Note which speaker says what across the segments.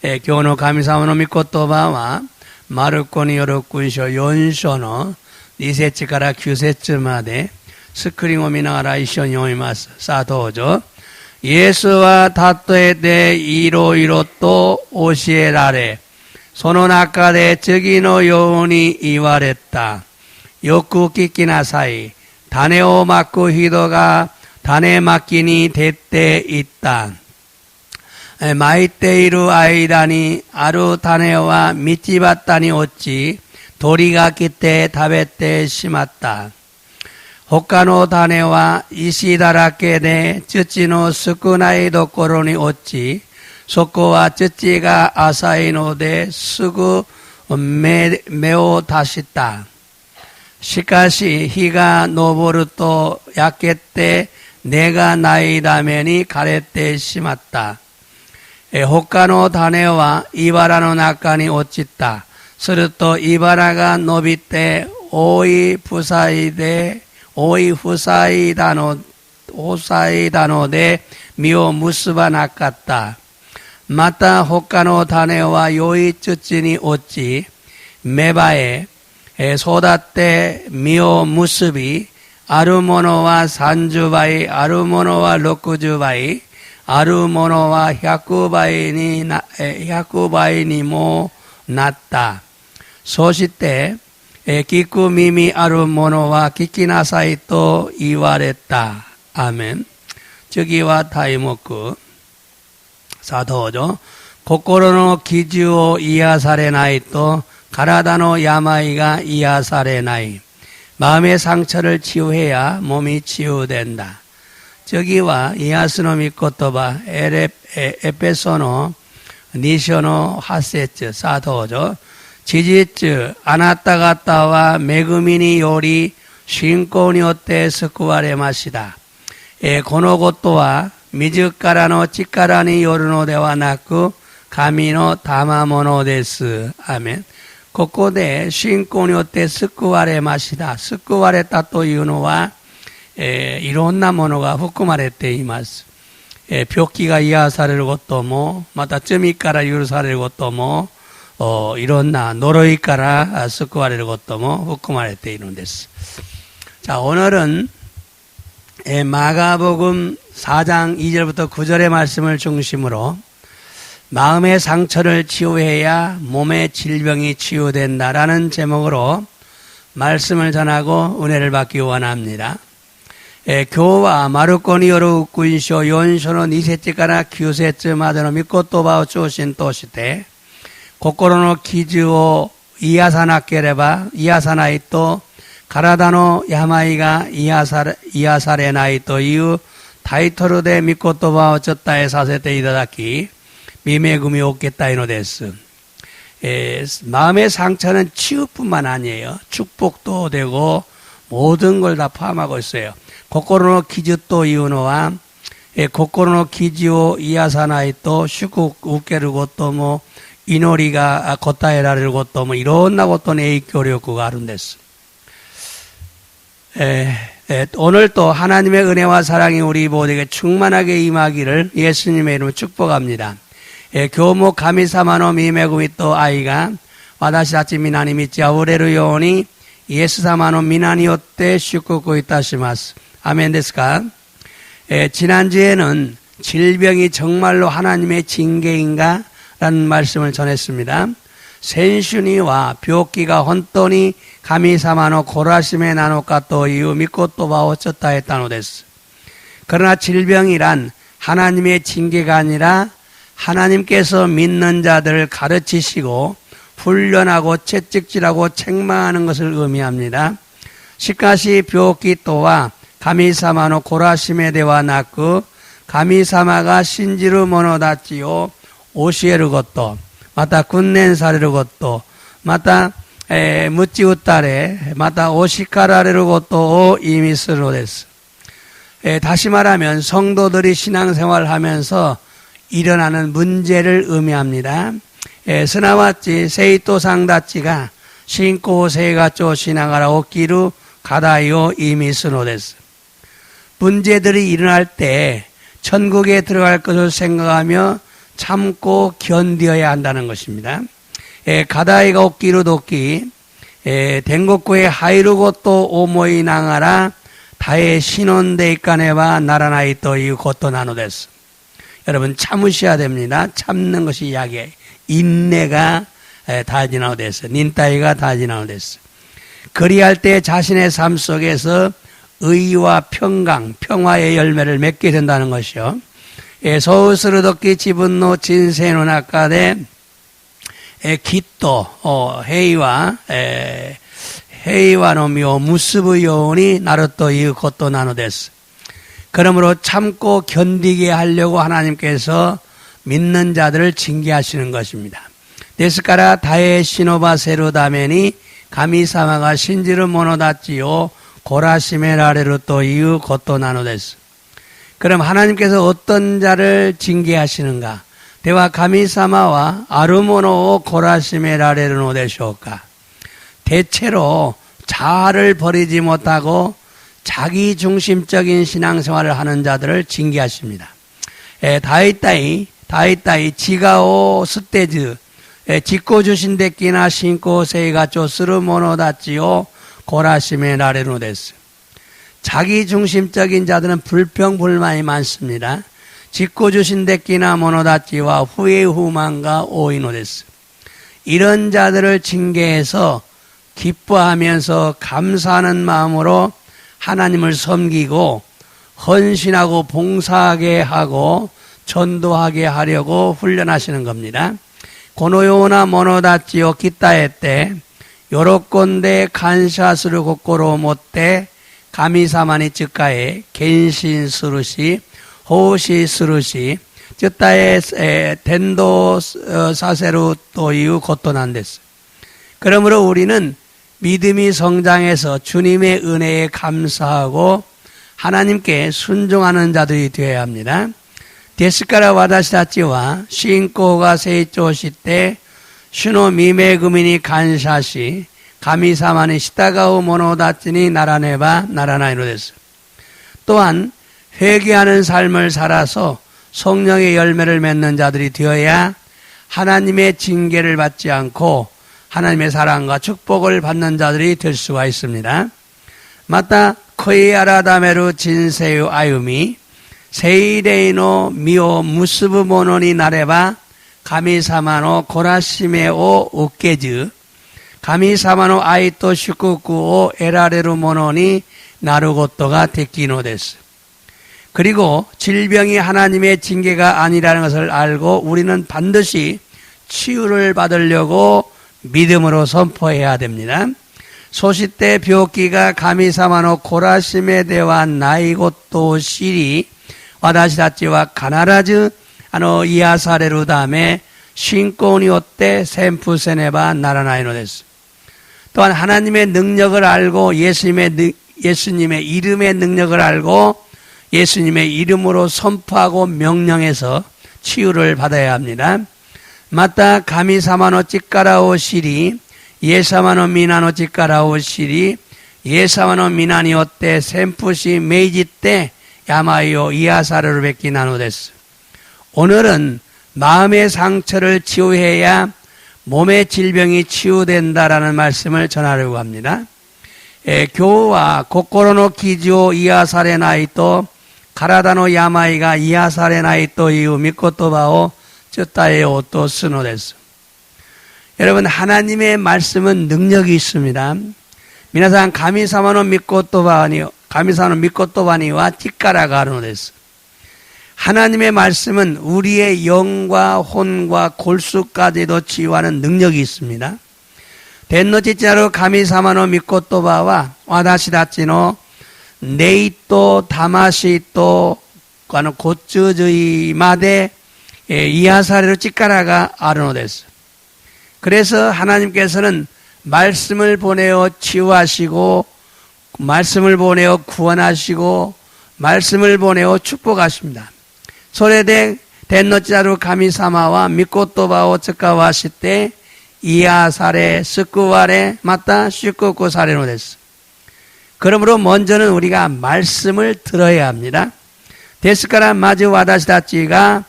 Speaker 1: 今日の神様の御言葉は、マルコによる福音書4章の2節から9節まで、スクリーンを見ながら一緒に読みます。さあ、どうぞ。イエスは例えでいろいろと教えられ、その中で次のように言われた。よく聞きなさい。種をまく人が種まきに徹っていった。まいている間にある種は道端に落ち、鳥が来て食べてしまった。他の種は石だらけで土の少ないところに落ち、そこは土が浅いのですぐ芽を出した。しかし日が昇ると焼けて根がないために枯れてしまった。他の種は茨の中に落ちた。すると茨が伸びて覆い塞いだので実を結ばなかった。また他の種は良い土に落ち、芽生え、育って実を結び、あるものは30倍、あるものは60倍、あるものは100倍にもなった。そして、聞く耳あるものは聞きなさいと言われた。アーメン。次は題目。さあどうぞ。心の傷を癒されないと体の病が癒されない。마음의 상처를 치유해야 몸이 치유된다. 저기와 이야스노 미코토바 에페소노 니쇼노 하세츠 사도죠. 지지츠 아나타가타와 메구미니 요리 신고によって救われました。このことは自らの力によるのではなく神の賜物です。アーメン。ここで信仰によって救われました。救われたというのは、いろんなものが含まれています。病気が癒されることも、また罪から許されることも、いろんな呪いから救われることも含まれているんです。자、 오늘은 마가복음 4장 2절부터 9절의 말씀을 중심으로 마음의 상처를 치유해야 몸의 질병이 치유된다라는 제목으로 말씀을 전하고 은혜를 받기 원합니다. 今日はマルコによる福音書4章の2節から9節までの御言葉を中心として心の傷を癒さないと体の病が癒されないというタイトルで御言葉をちょっと伝えさせていただき見恵みを受けたいのです。마음의 상처는 치유뿐만 아니에요. 축복도 되고 모든 걸 다 포함하고 있어요. 心の傷というのは心の傷を癒さないと祝福を受けることも祈りが答えられることもいろんなことに影響力があるんです。 오늘도 하나님의 은혜와 사랑이 우리 모두에게 충만하게 임하기를 예수님의 이름으로 축복합니다. 今日も神様の御恵みと愛が私たち皆に満ち溢れるようにイエス様の皆によって祝福いたします。아멘ですか? 지난주에는 질병이 정말로 하나님의 징계인가? 라는 말씀을 전했습니다. 센슈니와病気が本当に神様の懲らしめなのかという御言葉を伝えたのです。 그러나 질병이란 하나님의 징계가 아니라 하나님께서 믿는 자들을 가르치시고 훈련하고 채찍질하고 책망하는 것을 의미합니다. しかし病気とは神様の懲らしめではなく神様が信じる者たちを教えること、また訓練されること、また鞭打たれ、またお叱られることを意味するのです。 다시 말하면 성도들이 신앙생활을 하면서 일어나는 문제를 의미합니다. すなわち生徒さんたちが信仰生活をしながら起きる課題を意味するのです。 문제들이 일어날 때 천국에 들어갈 것을 생각하며 참고 견디어야 한다는 것입니다. 가다이가 오기로 돕기 댕곡구에 하이루고 또 오모이 나가라 다의 신혼데이까네와 나라나이 또 이 것도 나누됐어. 여러분 참으셔야 됩니다. 참는 것이 약이에요. 인내가 다 지나오됐어. 닌따이가 다 지나오됐어. 그리할 때 자신의 삶 속에서 의와 평강, 평화의 열매를 맺게 된다는 것이요. 소스르덕기 지분노 진세노 나카데 기또 헤이와 노미오 무스부 요원이 나루또 이 것도 나누됐어. 그러므로 참고 견디게 하려고 하나님께서 믿는 자들을 징계하시는 것입니다. 데스카라 다에 시노바 세루다메니 가미사마가 신지를 모노다지요 고라시메라레로 또 이유 것도 나누됐어. 그럼 하나님께서 어떤 자를 징계하시는가? 대와 가미사마와 아르모노 고라시메라레로 노데쇼까? 대체로 자아를 버리지 못하고 자기 중심적인 신앙생활을 하는 자들을 징계하십니다. 다이따이 지가오 스테즈 짓고 주신 데끼나 신고 세이가 쪼스르 모노다지요 고라심의 나래로 됐어. 자기 중심적인 자들은 불평불만이 많습니다. 짓고 주신 데끼나 모노다지와 후회 후만과 오이노 됐어. 이런 자들을 징계해서 기뻐하면서 감사하는 마음으로 하나님을 섬기고 헌신하고 봉사하게 하고 전도하게 하려고 훈련하시는 겁니다. 고노요나 모노다치오 기타에 때 요로꼰데 간샤스를 고꼬로 못때 가미사마니 쯔까에 겐신 스루시 호시 스루시 쯔따에 덴도 사세루 또이유 고토난데스. 그러므로 우리는 믿음이 성장해서 주님의 은혜에 감사하고 하나님께 순종하는 자들이 되어야 합니다. 데스카라 와다시다치와 신고가 세이쪼시 때 슈노 미메구미니 간샤시 가미사마니 시타가우 모노다치니 나라네바 나라나이로 됐어. 또한 회개하는 삶을 살아서 성령의 열매를 맺는 자들이 되어야 하나님의 징계를 받지 않고 하나님의 사랑과 축복을 받는 자들이 될 수가 있습니다. 마타 코이아라다메루 진세유 아유미 세이레이노 미오 무스부 모노니 나레바 가미사마노 고라시메오 우케즈 가미사마노 아이토 슈쿠쿠오 에라레루 모노니 나루고토가 데키노 데스. 그리고 질병이 하나님의 징계가 아니라는 것을 알고 우리는 반드시 치유를 받으려고 믿음으로 선포해야 됩니다. 소시때 묘기가 가미사마노 고라시메 대와 나이고토 시리 와다시다치와 가나라즈 이아사레루 다음에 신고니오때 샘푸세네바 나라나이노 데스. 또한 하나님의 능력을 알고 예수님의 이름의 능력을 알고 예수님의 이름으로 선포하고 명령해서 치유를 받아야 합니다. 마타 가미사마노 찌까라오 시리 예사마노 미나노 찌까라오 시리 예사마노 미나니오 때 샘푸시 메이지 때 야마이오 이아사르를 뵙기 나누데스. 오늘은 마음의 상처를 치유해야 몸의 질병이 치유된다라는 말씀을 전하려고 합니다. 교우와 고코로노 기지오 이아사레나이토 가라다노 야마이가 이아사레나이토 이유 미코토바오 쩌따에오 또 스노데스. 여러분 하나님의 말씀은 능력이 있습니다. 미나상 가미사마노 미코토바니와 티카라가노데스. 하나님의 말씀은 우리의 영과 혼과 골수까지도 치유하는 능력이 있습니다. 덴노치짜로 가미사마노 미코토바와 와다시다치노 네이토 다마시토 고츠즈이마데 이하사레로 찌까라가 아르노데스. 그래서 하나님께서는 말씀을 보내어 치유하시고 말씀을 보내어 구원하시고 말씀을 보내어 축복하십니다. 소레데 덴노짜루 가미사마와 미코토바오 츠카와시테 이하사레 스쿠와레 마타 슈쿠쿠사레노데스. 그러므로 먼저는 우리가 말씀을 들어야 합니다. 데스카라 마즈 와다시다치가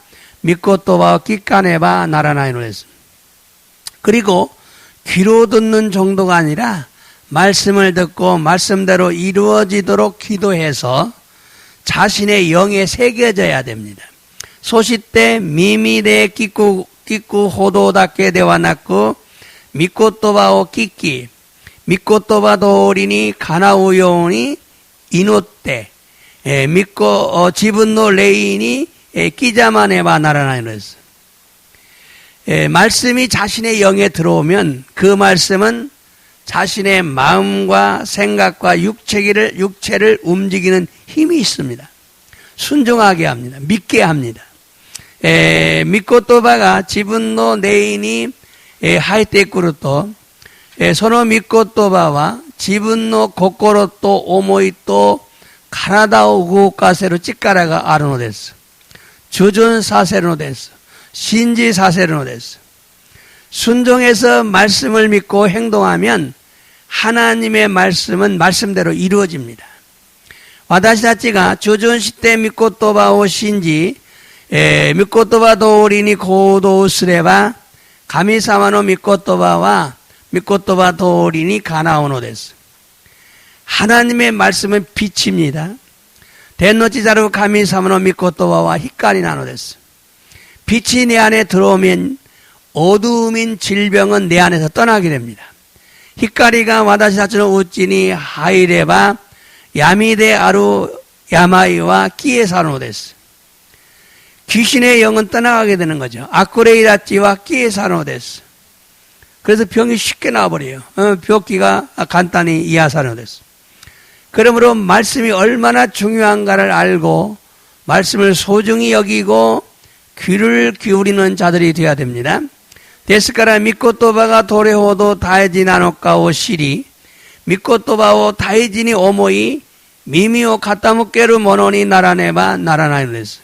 Speaker 1: 믿고 또 봐 기까네바 나라나이노 했습니다. 그리고 귀로 듣는 정도가 아니라 말씀을 듣고 말씀대로 이루어지도록 기도해서 자신의 영에 새겨져야 됩니다. 소시때 미미데 끼꾸 호도답게 되와났고 믿고 또 봐오 끼끼 믿고 또 봐도 오리니 가나우 요오니 이노때 믿고 지분노 레인이 끼자만 해봐 나라나이노 했어요. 말씀이 자신의 영에 들어오면 그 말씀은 자신의 마음과 생각과 육체를 움직이는 힘이 있습니다. 순종하게 합니다. 믿게 합니다. 믿고 또 봐가 지분노 네인이 하이테꾸르 또 서로 믿고 또 봐와 지분노 고코로 또 오모이 또 가나다오 구가세로 찌까라가 아르노 됐어. 주존 사세로 됐어. 신지 사세로 됐어. 순종해서 말씀을 믿고 행동하면 하나님의 말씀은 말씀대로 이루어집니다. 와다시다치가 주존 시대 믿고 또 봐오 신지 믿고 또 봐도 오리니 고도 스레바 가미사마노 믿고 또 봐와 믿고 또 봐도 오리니 가나오노 됐어. 하나님의 말씀은 빛입니다. 덴노치자루 가미사마노 믿고 또 봐와 히까리 나노 됐어. 빛이 내 안에 들어오면 어두움인 질병은 내 안에서 떠나게 됩니다. 히카리가 와다시다츠노 우찌니 하이레바 야미데 아루 야마이와 끼에사노 데스. 귀신의 영은 떠나가게 되는 거죠. 아쿠레이라찌와 끼에사노 데스. 그래서 병이 쉽게 나와버려요. 벽기가 간단히 이하사노 데스. 그러므로 말씀이 얼마나 중요한가를 알고 말씀을 소중히 여기고 귀를 기울이는 자들이 되어야 됩니다. 데스카라 믿고 또 봐가 도레호도 다이지 나노카오 시리 믿고 또 봐오 다이지니 오모이 미미오 가타무케르 모노니 나라네바 나라나이노데스.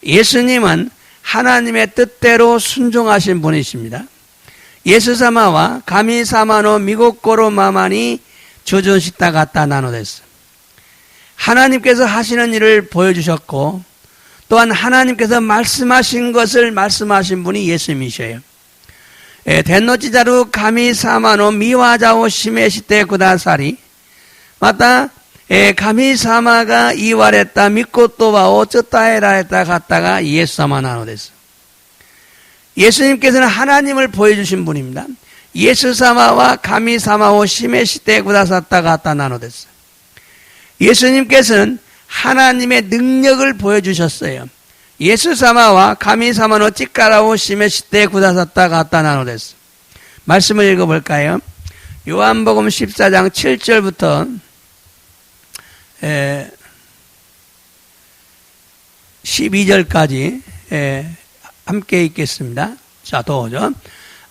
Speaker 1: 예수님은 하나님의 뜻대로 순종하신 분이십니다. 예수사마와 가미사마노 미고코로 마마니 조존시타 가타 나노데스. 하나님께서 하시는 일을 보여주셨고 또한 하나님께서 말씀하신 것을 말씀하신 분이 예수님이셔요. 덴노치자루 가미사마노 미와자오 시메시테 구다사리 마타 가미사마가 이와랬다 믿고 또 봐오 쩌따에라 했다 갔다가 예수사마 나노데스. 예수님께서는 하나님을 보여주신 분입니다. 예수사마와 가미사마오 시메시테 구다사타 갔다 나노데스. 예수님께서는 하나님의 능력을 보여주셨어요. 예수사마와 가미사마노 찌까라오 시메시테 구다사타 갔다 나노데스. 말씀을 읽어볼까요? 요한복음 14장 7절부터 12절까지 함께 읽겠습니다. 자, 도죠.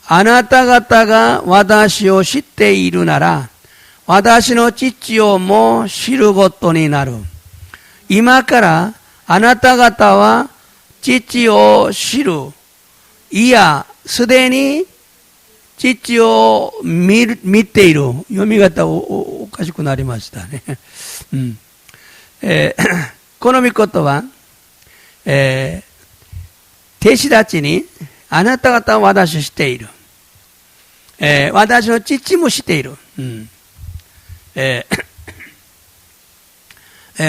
Speaker 1: 아나타 가타가 와다시오 시테 이루나라 와다시노 찌찌오 모 시루고토니 나루. 이마카라 아나타 가타와 찌찌오 시루 이야 스데니 찌찌오 미테이루 요미가타 오카시쿠 나리마시다. この御言葉弟子たちにあなた方は私をしている。私の父もしている。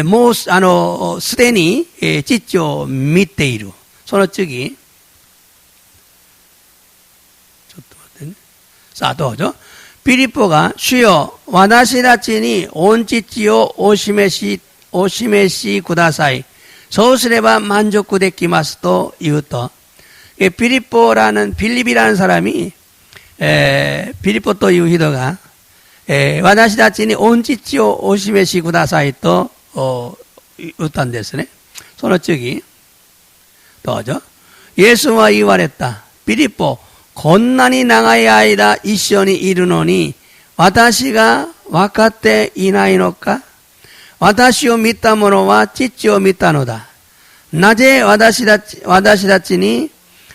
Speaker 1: もうすでに父を見ている。その次。ちょっと待ってね。さあどうぞ。ピリポが主よ私たちに御父をお示しください。そうすれば満足できますと言うと、빌립이라는 사람이 빌립보という人が私たちに御父をお示しくださいと言ったんですね。その次、どうぞ。イエスは言われた。ピリポ、こんなに長い間一緒にいるのに私が分かっていないのか。私を見た者は父を見たのだ。なぜ私たちに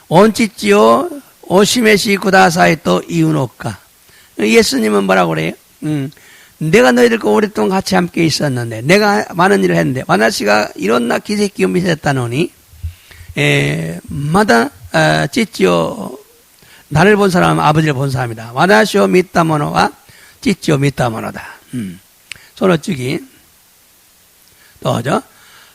Speaker 1: 御父をお示しくださいと言うのか。예수님은 뭐라고 그래요? 내가 너희들과 오랫동안 같이 함께 있었는데 내가 많은 일을 했는데 와나씨가 이런 기색기움이 됐다노니 마다 찌찌오 나를 본 사람은 아버지를 본 사람이다. 와다시오 미타모노와 찌찌오 미타모노다. 소노ጽ기 또죠.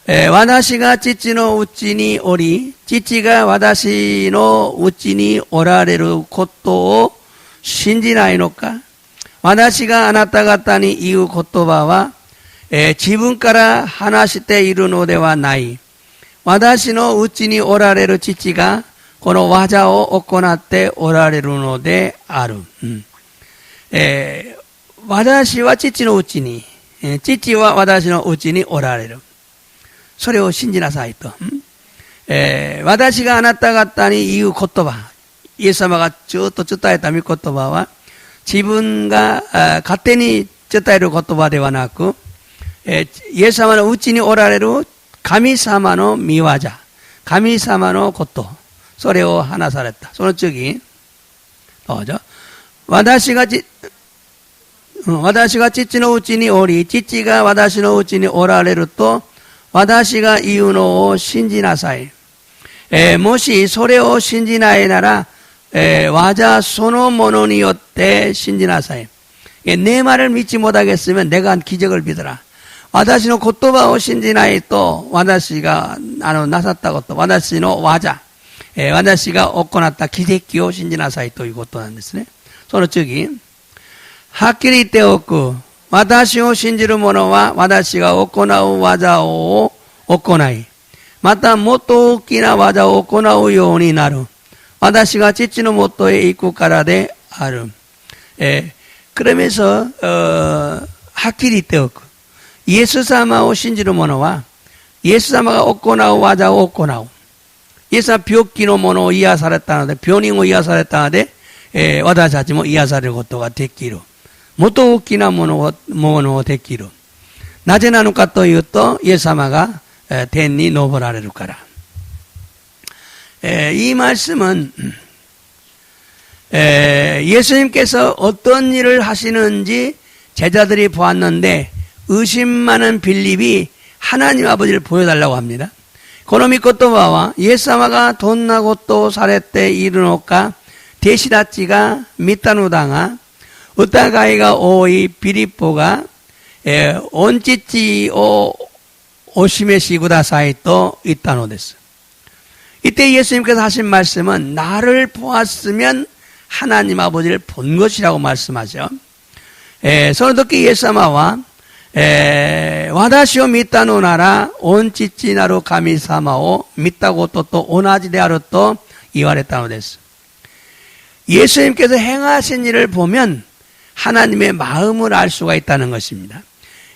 Speaker 1: 와다시가 찌찌노 우찌니 오리 찌찌가 와다시노 우찌니 오라레루 코토 신지나이노까 와다시가 아나타 가타니 이유 코토바와 지분가라 하나시테 이루노데와 나이 와다시노 우찌니 오라레루 찌찌가 고노 와자오 오코나테 오라레루노데 아루 와다시와 찌찌노 우찌니 찌찌와 와다시노 우찌니 오라레루 それを信じなさいと。私があなた方に言う言葉、イエス様がずっと伝えた御言葉は、自分が勝手に伝える言葉ではなく、イエス様のうちにおられる神様の御業、神様のこと、それを話された。その次、どうぞ。私が父のうちにおり、父が私のうちにおられると、私が言うのを信じなさい。もしそれを信じないなら、와자そのものによって信じなさい。내 말을 믿지 못하겠으면 내가 한 기적을 믿어라. 私の言葉を信じないと、私がなさったこと、私の와자、私が行った奇跡を信じなさいということなんですね。その次、はっきり言っておく。私を信じる者は私が行う技を行い、またもっと大きな技を行うようになる。私が父のもとへ行くからである。그러면서はっきり言っておく。イエス様を信じる者は、イエス様が行う技を行う。イエスは病気のものを癒されたので、病人を癒されたので、私たちも癒されることができる。もっと大きなものをできる。なぜなのかというと、イエス様が天に昇られるから。이 말씀은 예수님께서 어떤 일을 하시는지 제자들이 보았는데 의심 많은 빌립이 하나님 아버지를 보여달라고 합니다. この御言葉はイエス様がどんなことをされているのか弟子たちが見たのだが疑いが多いピリポが恩父をお示しくださいと言ったのです. 이때 예수님께서 하신 말씀은 나를 보았으면 하나님 아버지를 본 것이라고 말씀하죠. その時イエス様は私を見たのなら恩父なる神様を見たことと同じであると言われたのです. 예수님께서 행하신 일을 보면 하나님의 마음을 알 수가 있다는 것입니다.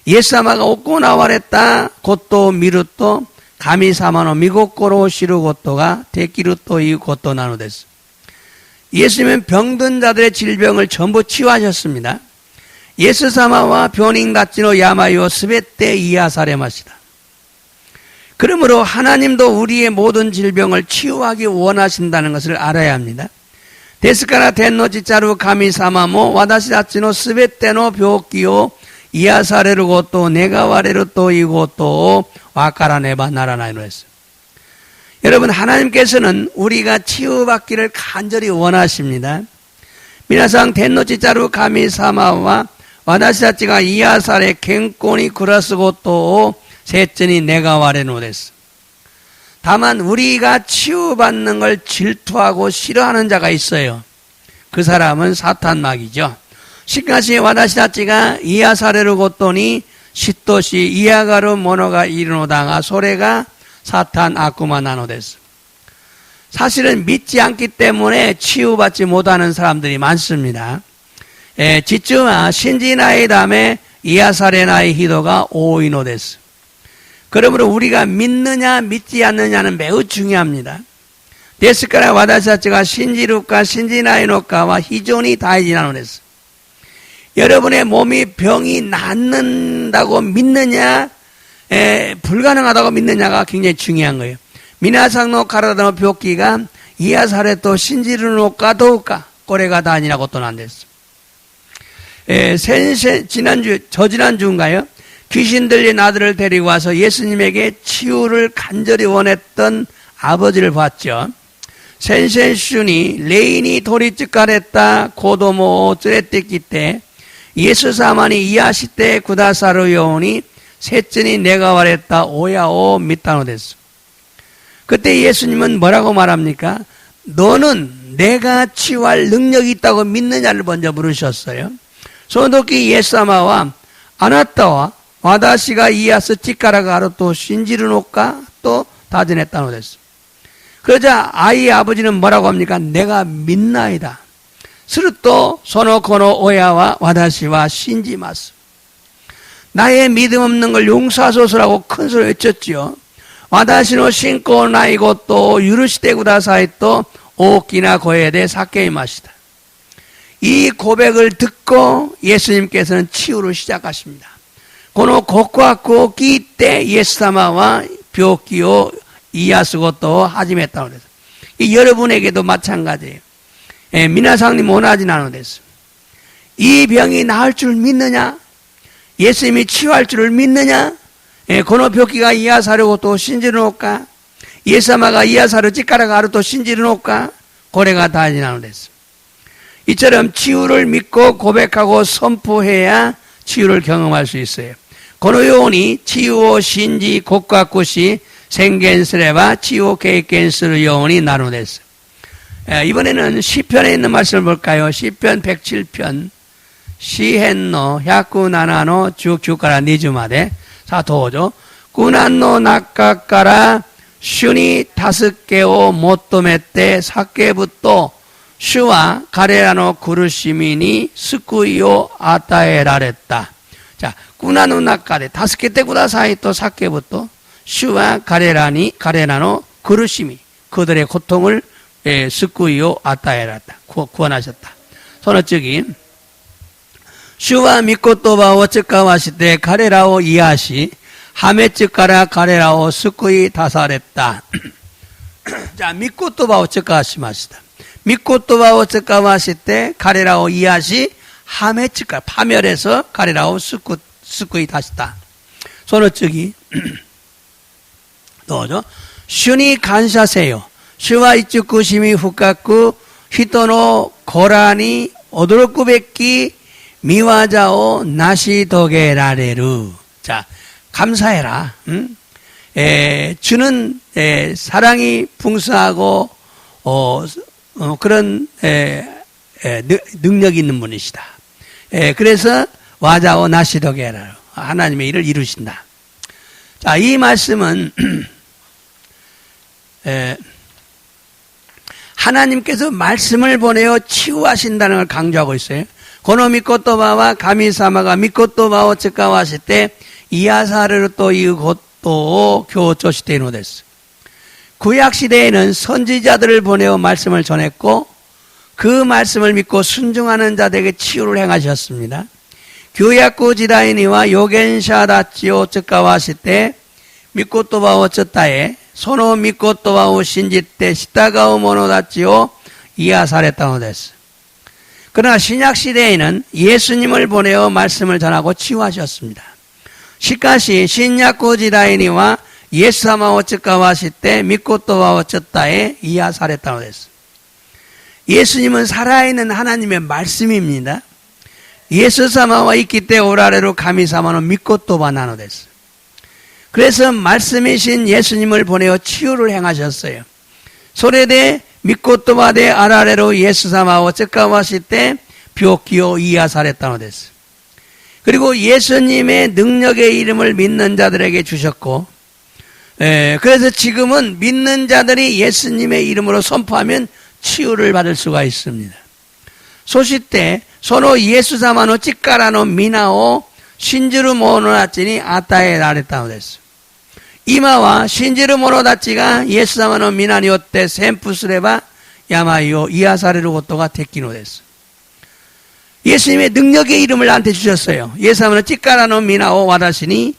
Speaker 1: イエス様が行われたことを見ると神様の御心を知ることができるということなのです. 예수님은 병든 자들의 질병을 전부 치유하셨습니다. イエス様は病人たちの病をすべて癒されました. 그러므로 하나님도 우리의 모든 질병을 치유하기 원하신다는 것을 알아야 합니다. ですから天の父なる神様も私たちのすべての病気を癒されることを願われるということを分からねばならないのです. 여러분 하나님께서는 우리가 치유받기를 간절히 원하십니다. 皆さん天の父なる神様は私たちが癒され健康に暮らすことを切に願われるのです. 다만 우리가 치유받는 걸 질투하고 싫어하는 자가 있어요. 그 사람은 사탄마귀죠. しかし私たちが癒されることに嫉妬し嫌がる者がいるのだがそれが사탄 악마なのです. 사실은 믿지 않기 때문에 치유받지 못하는 사람들이 많습니다. 実は信じないため癒されない人が多いのです. 그러므로 우리가 믿느냐 믿지 않느냐는 매우 중요합니다. ですから私たちが信じるか信じないのかは非常に大事なのです. 여러분의 몸이 병이 낫는다고 믿느냐 불가능하다고 믿느냐가 굉장히 중요한 거예요. 皆さんの体の病気が癒されと信じるのかどうかこれが大事なことなんです. 저지난주인가요? 귀신 들린 아들을 데리고 와서 예수님에게 치유를 간절히 원했던 아버지를 봤죠. 센센슈니 레인이 도리츠카레타 고도모 쯔레띠끼 예수 사마니 이야시테 구다사르 요오니 셋째니 내가 말했다 오야오 미타노 됐어. 그때 예수님은 뭐라고 말합니까? 너는 내가 치유할 능력이 있다고 믿느냐를 먼저 물으셨어요. 소노키 예수사마와 아나타와 와다시가 이야스 치카라가 하루 또 신지르노까 또 다진했다노 됐어. 그러자 아이의 아버지는 뭐라고 합니까? 내가 믿나이다. 스르또 소노코노 오야와 와다시와 신지마스. 나의 믿음 없는 걸 용서하소서라고 큰 소리 외쳤지요. 와다시노 신고 나이고 또 유르시대 구다사이 또 오키나 고에대 사케이마시다. 이 고백을 듣고 예수님께서는 치유를 시작하십니다. 고노 고쿠아쿠 기때 예수사마와 벽기요 이야스고 또 하지메타노 됐어. 이 여러분에게도 마찬가지예요. 미나상님 원하지 않은 데서 이 병이 나을 줄 믿느냐? 예수님이 치유할 줄을 믿느냐? 고노 벽기가 이야사르고 또 신지르노까? 예사마가 이야사르 찌까라가 하루 또 신지르노까? 고래가 다하지 않은 데서 이처럼 치유를 믿고 고백하고 선포해야 치유를 경험할 수 있어요. 고노 요원이 치유오 신지 고쿠아쿠시 생겐스레바 치유 케이켄스르 요원이 나누됐어. 이번에는 시편에 있는 말씀을 볼까요? 시편 107편 시헨노 야쿠나나노 주큐카라 니즈마데 사토오죠. 꾸난노 나카카라 슈니 다스케오 모토메떼 사케부토 슈와 가레라노 구르시미니 스쿠이오 아타에라랬다. 자, 꾸나노 나카데 다스케테 구다사이 또 사케부토 슈와 가레라노 구르시미 그들의 고통을 스쿠이오 아타에라다 구원하셨다. 소노츠기 슈와 미코토바 오츠카와시테 가레라오 이하시 하메츠카라 가레라오 스쿠이 다사랬다. 자, 미코토바 오츠카와시마시다. 미코토바 오츠카와시테 가레라오 이하시 하메츠카 파멸해서 가레라오 스쿠이 다시다. 소노츠기 또죠. 슈니 간사세요. 슈와 이츠쿠시미 후카쿠 히토노 고라니 오도로쿠베키 미와자오 나시도게라레루. 자, 감사해라. 주는 사랑이 풍성하고 그런 능력이 있는 분이시다. 그래서 와자오 나시도게라루 하나님의 일을 이루신다. 자, 이 말씀은 하나님께서 말씀을 보내어 치유하신다는 걸 강조하고 있어요. 고노 미코토바와 가미사마가 미코토바오 츠카와시 때 이야사르로 또 이것도 교조시대노 됐어. 구약 시대에는 선지자들을 보내어 말씀을 전했고 그 말씀을 믿고 순종하는 자들에게 치유를 행하셨습니다. 규약구 지다이니와 요겐샤다치오 츠카와시 때 미코토바오 츠타에 소노 미코토바오 신지때 시타가오 모노다치오 이야사레타노 됐어. 그러나 신약시대에는 예수님을 보내어 말씀을 전하고 치유하셨습니다. 시카시 신약구 지다이니와 예수사마 오츠카와시 때 미코토와 오츠타에 이야사레타노 됐어. 예수님은 살아있는 하나님의 말씀입니다. 예수사마와 있기 때 오라레로 가미사마는 미코토바 나노 됐어. 그래서 말씀이신 예수님을 보내어 치유를 행하셨어요. 소레데 미코토바데 아라레로 예수사마 오츠카와시 때 벽기오 이야사레타노 됐어. 그리고 예수님의 능력의 이름을 믿는 자들에게 주셨고, 그래서 지금은 믿는 자들이 예수님의 이름으로 선포하면 치유를 받을 수가 있습니다. 소시때 소노 예수사마노 찌까라노 미나오 신지루 모노다치니 아타에 라레타노 됐어. 이마와 신지루 모노다치가 예수사마노 미나니오때 셈푸스레바 야마이오 이야사레루 고토가 데키노 됐어. 예수님의 능력의 이름을 나한테 주셨어요. 예수사마노 찌까라노 미나오 와다시니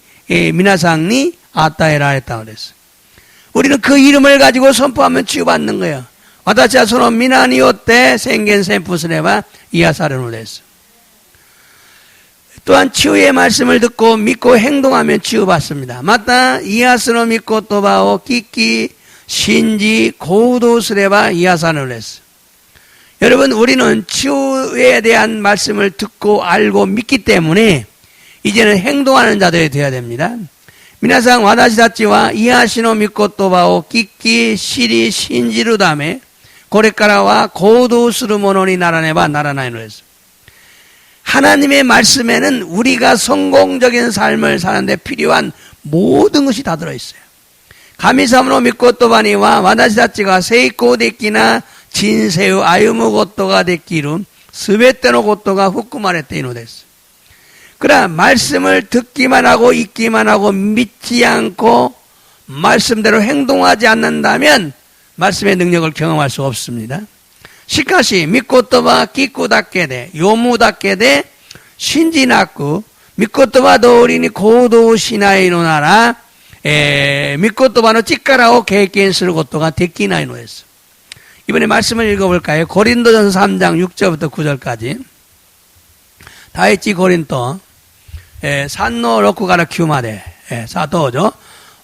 Speaker 1: 미나상니 아타에 라레타노 됐어. 우리는 그 이름을 가지고 선포하면 치유받는 거예요. 와다치아 소노 미나니오때 생겐 셈푸스레바 이야사레루 됐어. 또한 치유의 말씀을 듣고 믿고 행동하면 치유받습니다. 맞다 이야스노 믿고 또바오 끼끼 신지 고도스레바 이하산을 했어. 여러분, 우리는 치유에 대한 말씀을 듣고 알고 믿기 때문에 이제는 행동하는 자들이 되어야 됩니다. 미나상 와다시다치와 이하시노 미코토바오 끼끼 시리 신지루 다음에 고레카라와 고도스르모노니 나라네바 나라나이노 했어. 하나님의 말씀에는 우리가 성공적인 삶을 사는데 필요한 모든 것이 다 들어있어요. 가미사무노 미코토바니와 와다시다치가 세이코 데키나 진세우 아유무 고토가 데키루 스베테노 고토가 후쿠마레테이노 됐어. 그러나 말씀을 듣기만 하고 읽기만 하고 믿지 않고 말씀대로 행동하지 않는다면 말씀의 능력을 경험할 수 없습니다. 시카시 미코토바 기쿠다케데 요무다케데 신지나쿠 미코토바 도리니 고도 시나이노 나라 미코토바노 찌까라오経験する 고토가 데키나이노 했어. 이번에 말씀을 읽어볼까요? 고린도전서 3장 6절부터 9절까지. 다이치 고린도 3-6から9まで どうぞ。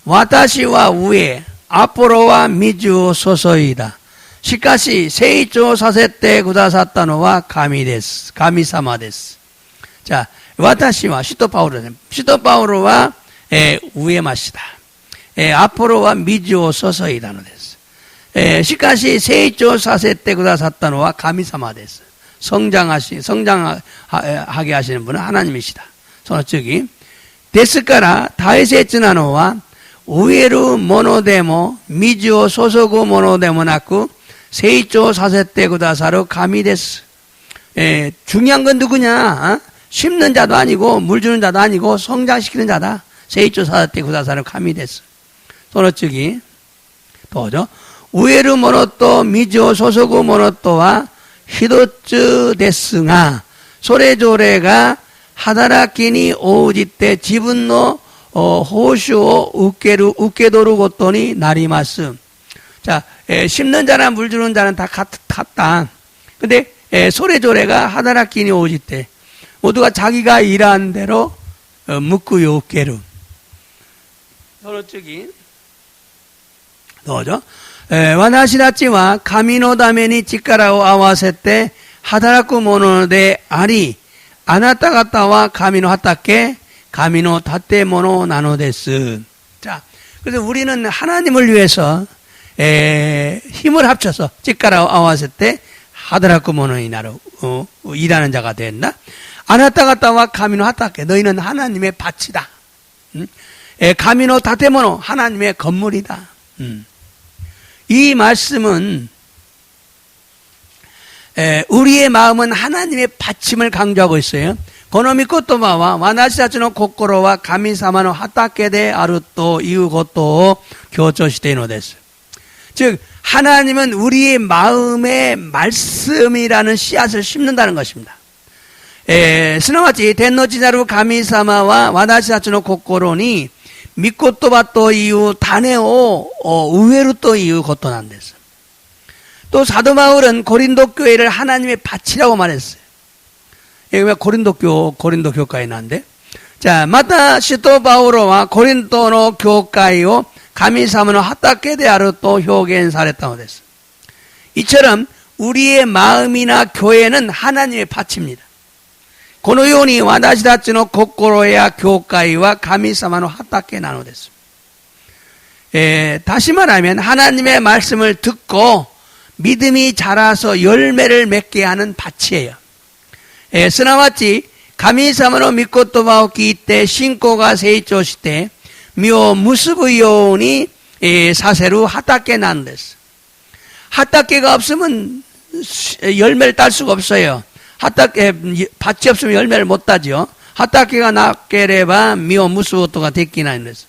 Speaker 1: 私は上、アポロは水を注いだ。しかし、成長させてくださったのは神です。神様です。じゃあ、私は、使徒パウロです。使徒パウロは、植えました。アポロは水を注いだのです。しかし、成長させてくださったのは神様です。성장하게 하시는 분은 하나님이시다. その次。ですから、大切なのは、植えるものでも、水を注ぐものでもなく、成長させてくださる神です。중요한 건 누구냐? 심는 자도 아니고, 물 주는 자도 아니고, 성장시키는 자다. 成長させてくださる神です。その次。どうぞ。植えるものと水を注ぐものとは、一つですが、それぞれが働きに応じて自分の報酬を受け取ることになります。자, 심는 자나 물 주는 자는 다 같다. 근데, それぞれが働きに応じて, 모두가 자기가 일한 대로,報いを受ける. 서로 쪽이, 뭐죠? 私たちは神のために力を合わせて働くものであり、あなた方は神の畑、神の建物なのです. 자, 그래서 우리는 하나님을 위해서 힘을 합쳐서力を合わせて働くものになる, 일하는 자가 된다. あなた方は神の畑, 너희는 하나님의 밭이다.神の建物, 하나님의 건물이다. 이 말씀은 우리의 마음은 하나님의 받침을 강조하고 있어요. この御言葉は私たちの心は神様の畑であるということを強調しているのです。 즉 하나님은 우리의 마음에 말씀이라는 씨앗을 심는다는 것입니다. すなわち天の地なる神様は私たちの心に御言葉という種を植えるということなんです。 또 사도 바울은 고린도 교회를 하나님의 밭이라고 말했어요. 여기 고린도 교회에 나는데. 자, 마타 시토 바울과 고린도의 교회요神様の畑であると表現されたのです. 이처럼 우리의 마음이나 교회는 하나님의 밭입니다. このように私たちの心や教会は神様の畑なのです. 다시 말하면 하나님의 말씀을 듣고 믿음이 자라서 열매를 맺게 하는 밭이에요. すなわち神様の御言葉を聞いて信仰が成長して実を結ぶようにさせる畑なんです.畑が없으면 열매를 딸 수가 없어요. 밭이 없으면 열매를 못 따죠. 畑がなければ実を結ぶことができないんです.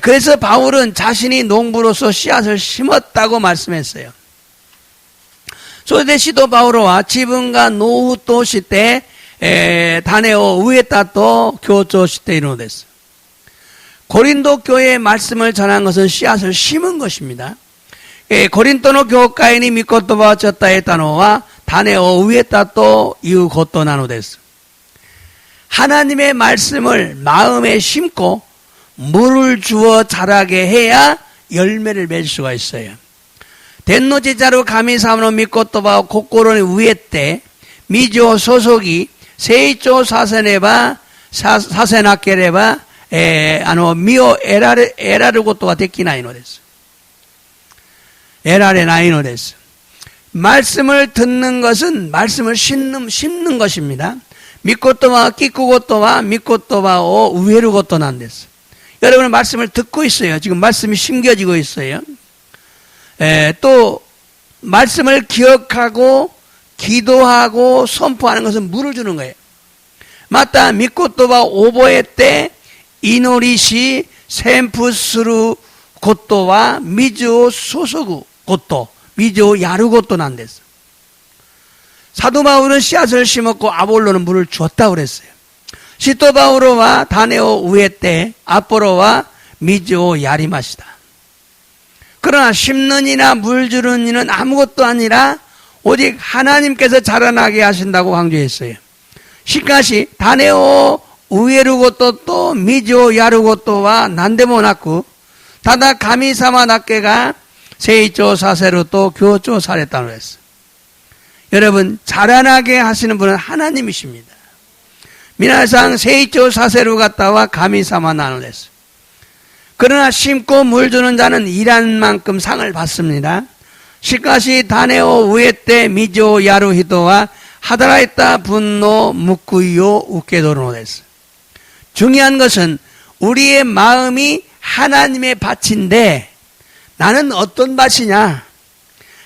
Speaker 1: 그래서 바울은 자신이 농부로서 씨앗을 심었다고 말씀했어요. それで使徒パウロは自分が農夫として種を植えたと強調しているのです. 고린도 교회의 말씀을 전한 것은 씨앗을 심은 것입니다. 고린도의 교회에御言葉を伝えたのは種を植えたということなのです. 하나님의 말씀을 마음에 심고 물을 주어 자라게 해야 열매를 맺을 수가 있어요. 덴노지자로 가미사무노 미코토바 고코로니 위에 때 미조 소속이 세이조 사세네바 사세나케레바 미오 에라르 고토가 데키나이 노데스. 에라레 나이 노데스. 말씀을 듣는 것은 말씀을 심는 것입니다. 미코토와 끼꾸고토와 미코토와 우에르고토 난데스. 여러분은 말씀을 듣고 있어요. 지금 말씀이 심겨지고 있어요. 또 말씀을 기억하고 기도하고 선포하는 것은 물을 주는 거예요. 맞다. 미코토바 오보에 때 이노리시 샘푸스루 고토와 미조 소소구 고토 미조 야루 고토 난데스. 사도 바울은 씨앗을 심었고 아볼로는 물을 주었다고 그랬어요. 시토 바울로와 다네오 우에 때 아포로와 미조 야리마시다. 그러나 심는 이나 물 주는 이는 아무것도 아니라 오직 하나님께서 자라나게 하신다고 강조했어요. 시카시 다네오 우에르고토 또 미조 야르고토와 난데모나쿠 다다 가미사마 낫게가 세이조 사세로 또 교조 사랬다고 했어요. 여러분 자라나게 하시는 분은 하나님이십니다. 미나상 세이조 사세로 갔다와 가미사마 나누랬어요. 그러나 심고 물 주는 자는 일한 만큼 상을 받습니다. 시카시 다네오 우에 때 미조 야루히도와 하다라이타 분노 묵구이요 우케도로 됐어요. 중요한 것은 우리의 마음이 하나님의 밭인데 나는 어떤 밭이냐?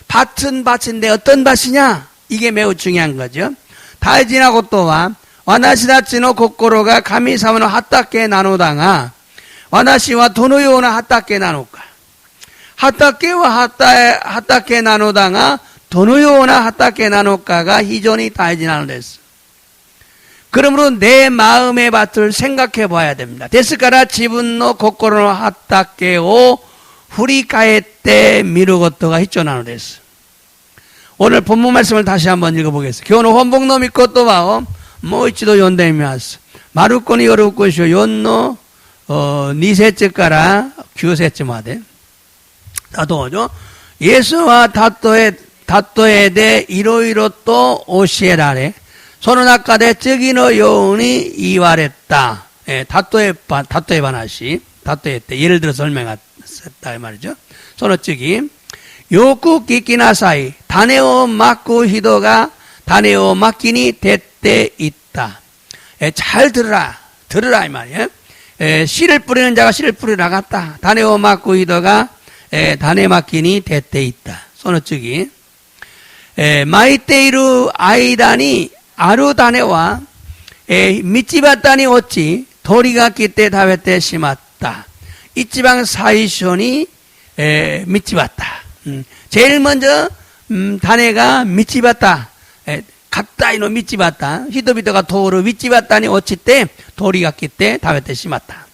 Speaker 1: 밭은 밭인데 어떤 밭이냐? 이게 매우 중요한 거죠. 다이지나고 또한 와나시다치노 고코로가 가미사무노 하타케 나노다가 와나시와 도노요나 하타케 나노까 하타케와 하타케 나노다가 도노요나 하타케 나노까가 희존이 다이지나노 됐어. 그러므로 내 마음의 밭을 생각해 봐야 됩니다. 데스카라 지분노 고코로노 하타케오 후리카에때 미루고토가 히초나노 됐어. 오늘 본문 말씀을 다시 한번 읽어보겠습니다. 교노 혼복노 미코토바오 모이치도 연대미하스 마루코니 요루코쇼 연노 니세츠까라 규세츠마데 다도죠. 예수와 다토에 대 이로이로 또 오시에라레その中で次のように言われた。例え話。例えて、예를 들어 설명했다 이 말이죠. その次、よく聞きなさい。種をまく人が種をまきに徹っていった。잘 들으라 이 말이에요. 씨를 뿌리는 자가 씨를 뿌리러 나갔다.種をまく人が種まきに徹っていった。その次、まいている間にある種は、道端に落ち、鳥が来て食べてしまった。一番最初に、道端。제일 먼저,種が道端。가까이の道端。人々が通る道端に落ちて、鳥が来て食べてしまった。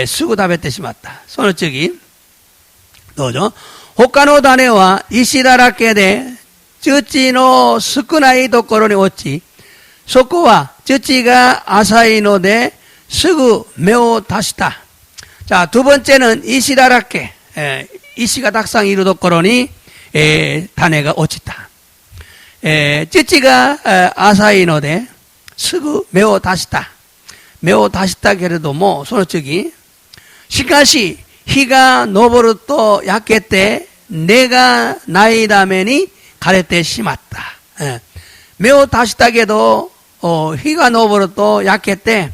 Speaker 1: すぐ食べてしまった。その次、どうぞ。他の種は石だらけで、土の少ないところに落ち、そこは土が浅いので、すぐ芽を出した。자, 두 번째는石だらけ. 이시가 탁상 이루ところに 種が落ちた. 찌찌가 아사이ので すぐ芽を出した. 芽を出したけれども、その次、しかし、日が昇ると焼けて、根がないために枯れてしまった. 芽を出したけど、日が昇ると焼けて、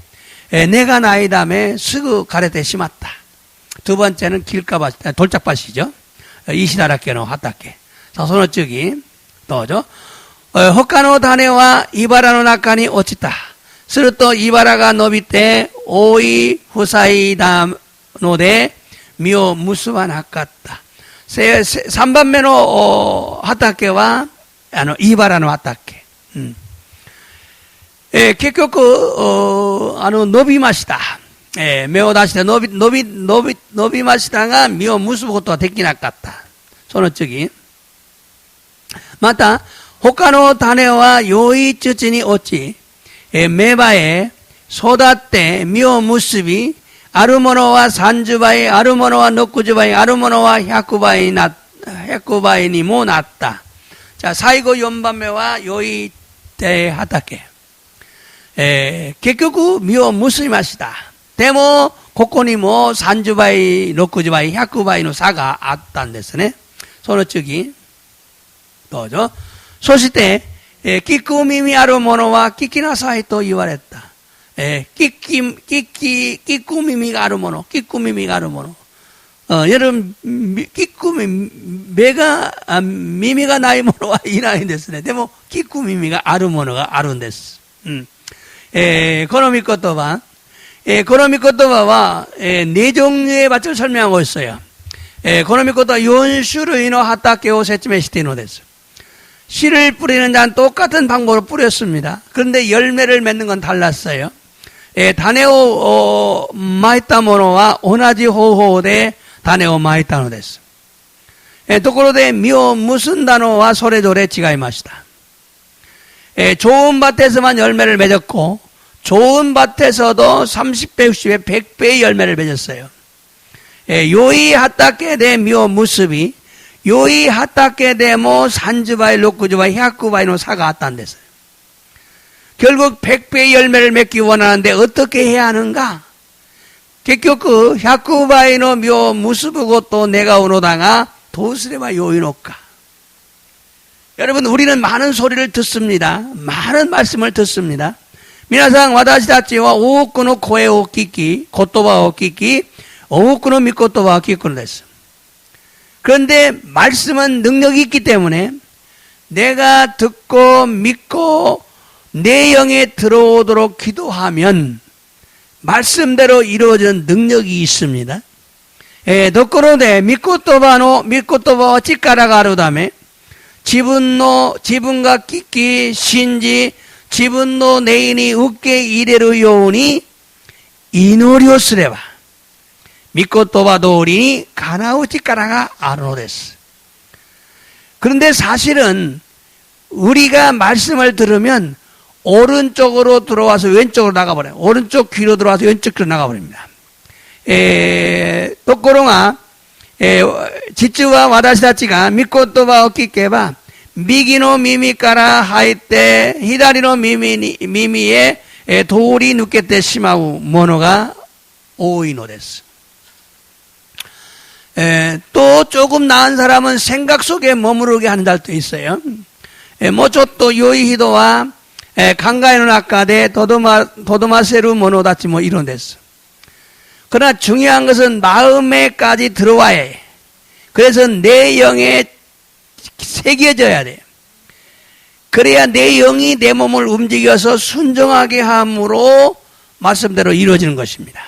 Speaker 1: 根がないためすぐ枯れてしまった. 두 번째는 길가밭, 돌짝밭이죠. 이시다라케노 하타케. 자, その次、どうぞ。他の種は茨の中に落ちた。すると茨が伸びて覆い塞いだので実を結ばなかった。3番目の畑は茨の畑。結局伸びました。芽を出して伸びましたが実を結ぶことはできなかった。その次。また他の種は良い土に落ち、芽生え、育って実を結び、 아르모노와 산주바이, 아르모노와 노쿠주바이, 아르모노와 헤쿠바이にもなった。じゃあ最後4番目は良い手畑。結局実を結びました。でもここにも30倍、60倍、100倍の差があったんですね。その次、どうぞ。そして、聞く耳ある者は聞きなさいと言われた。聞く耳がある者、聞く耳がある者。여러분,耳がない者はいないんですね。でも、聞く耳がある者があるんです。この御言葉、この御言葉は、네 종류의 밭을 설명하고 있어요. この御言葉は4種類の畑を説明しているのです. 씨를 뿌리는 자는 똑같은 방법으로 뿌렸습니다. 그런데 열매를 맺는 건 달랐어요. 種をまいたものは同じ方法で種をまいたのです。ところで実を結んだのはそれぞれ違いました。좋은 밭에서만 열매를 맺었고 좋은 밭에서도 30배, 60배, 100배의 열매를 맺었어요. 요이 하타케 데 미오 무스비 요이 하타케 데 모 산주바이, 로쿠주바이, 히아쿠바이의 사가 왔다는 데서 결국 100배의 열매를 맺기 원하는데 어떻게 해야 하는가? 결국 그 히아쿠바이의 묘 무스부고 또 내가 오노다가 도스레바 요이노까. 여러분, 우리는 많은 소리를 듣습니다. 많은 말씀을 듣습니다. 미나상 와다시다치와 오쿠노 코에 오키키, 고토바 오키키, 오쿠노 미코토바 오키쿠노 됐어. 그런데 말씀은 능력이 있기 때문에 내가 듣고 믿고 내 영에 들어오도록 기도하면 말씀대로 이루어지는 능력이 있습니다. 도코로데 미코토바와 치카라가 아루다메 지분과 끼끼 신지 지분노 내인이 웃게 이래로 요오니 이노리오 쓰레바 미코토바 도리니 가나우 치카라가 아루노데스. 그런데 사실은 우리가 말씀을 들으면 오른쪽으로 들어와서 왼쪽으로 나가버려요. 오른쪽 귀로 들어와서 왼쪽 귀로 나가버립니다. 또코로가 지츠와 와다시다치가 미코토바 오키케바 미기노 미미까라 하이테 히다리노 미미에 도리 누케테 시마우 모노가 오이노데스. 또 조금 나은 사람은 생각 속에 머무르게 하는 날도 있어요. 모초또 요이히도와 강가에는 아까데 도도마세루 모노다치 뭐 이런 데서. 그러나 중요한 것은 마음에까지 들어와야 해. 그래서 내 영에 새겨져야 돼. 그래야 내 영이 내 몸을 움직여서 순종하게 함으로 말씀대로 이루어지는 것입니다.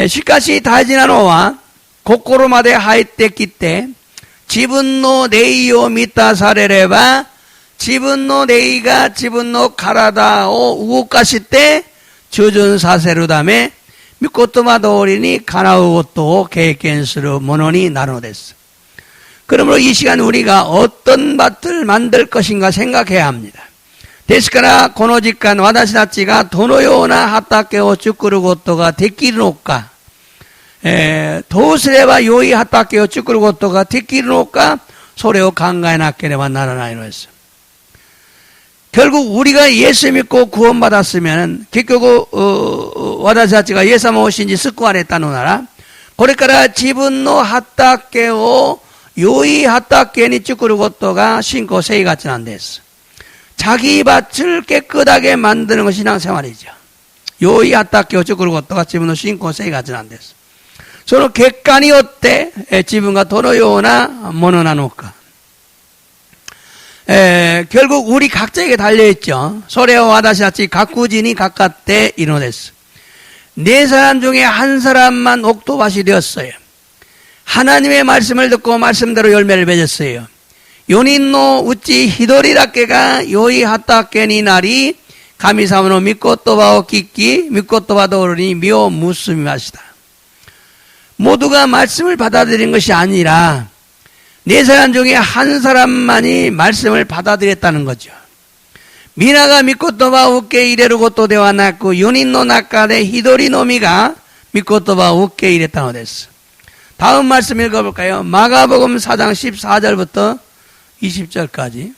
Speaker 1: 시카시 다지나노와 고코로마데 하이테키 때 지분노 네이오 미타 사레레바 지분노 네이가 지분노 가라다오 우고까시 때 주준 사세루다메 미코토마 도리니 가나우고또 계획견스루 모노니 나노데스. 그러므로 이 시간 우리가 어떤 밭을 만들 것인가 생각해야 합니다. 데스카라 고노직간 와다시다치가 도노요나 하타케오 쭈꾸르고토가 데키르노까どうすれば良い畑を作ることができるのか、それを考えなければならないのです。결국 우리가 예수 믿고 구원받았으면 결국私たちがイエス様を信じ救われたのなら、これから自分の畑を良い畑に作ることが信仰生活なんです。자기 밭을 깨끗하게 만드는 것이 신앙생활이죠.良い畑を作ることが自分の信仰生活なんです。その結果によって自分がどのようなものなのか。결국 우리 각자에게 달려있죠. 소래와 와다시다치 각구진이 가깝대 이노데스. 네 사람 중에 한 사람만 옥토밭이 되었어요. 하나님의 말씀을 듣고 말씀대로 열매를 맺었어요. 요닌노 우찌 히도리다케가 요이 하타케니 나리 가미사무노 미코토바오 키키 미코토바도르니 미오 무스미마시다. 모두가 말씀을 받아들인 것이 아니라 네 사람 중에 한 사람만이 말씀을 받아들였다는 거죠. 미나가 미코토바 우케 이레루고토 데와 나쿠 요닌노 나카데 히도리노미가 御言葉を受け入れたのです。 다음 말씀 읽어볼까요? 마가복음 4장 14절부터 20절까지.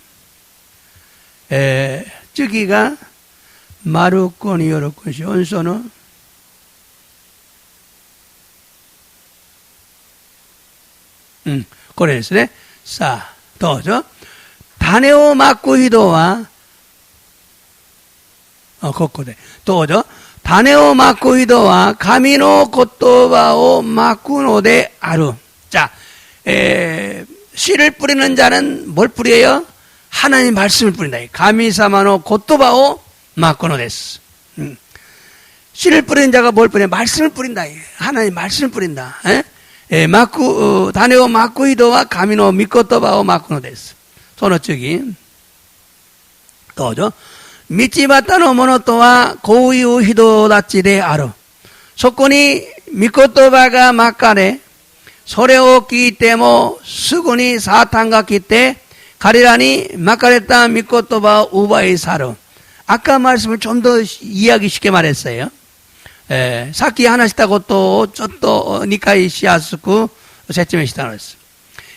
Speaker 1: 저기가 마루코니 요로코시 온소노これですね。さあ、どうぞ。種をまく人は、ここで、どうぞ。種をまく人は神の言葉をまくのである。자, 씨를 뿌리는 자는 뭘 뿌려요? 하나님 말씀을 뿌린다. 가미사마노 고토바오 마코노 데스. 씨를 뿌리는 자가 뭘 뿌려? 말씀을 뿌린다. 하나님 말씀을 뿌린다. 다네오 마쿠이도와 가미노 미코토바오 마코노 데스. その次どうぞ。道端のものとはこういう人たちである。そこに御言葉がまかれ、それを聞いてもすぐにサタンが来て彼らにまかれた御言葉を奪い去る。아까 말씀을 좀 더 이해하기 쉽게 말했어요. さっき話したことをちょっと理解しやすく説明したのです。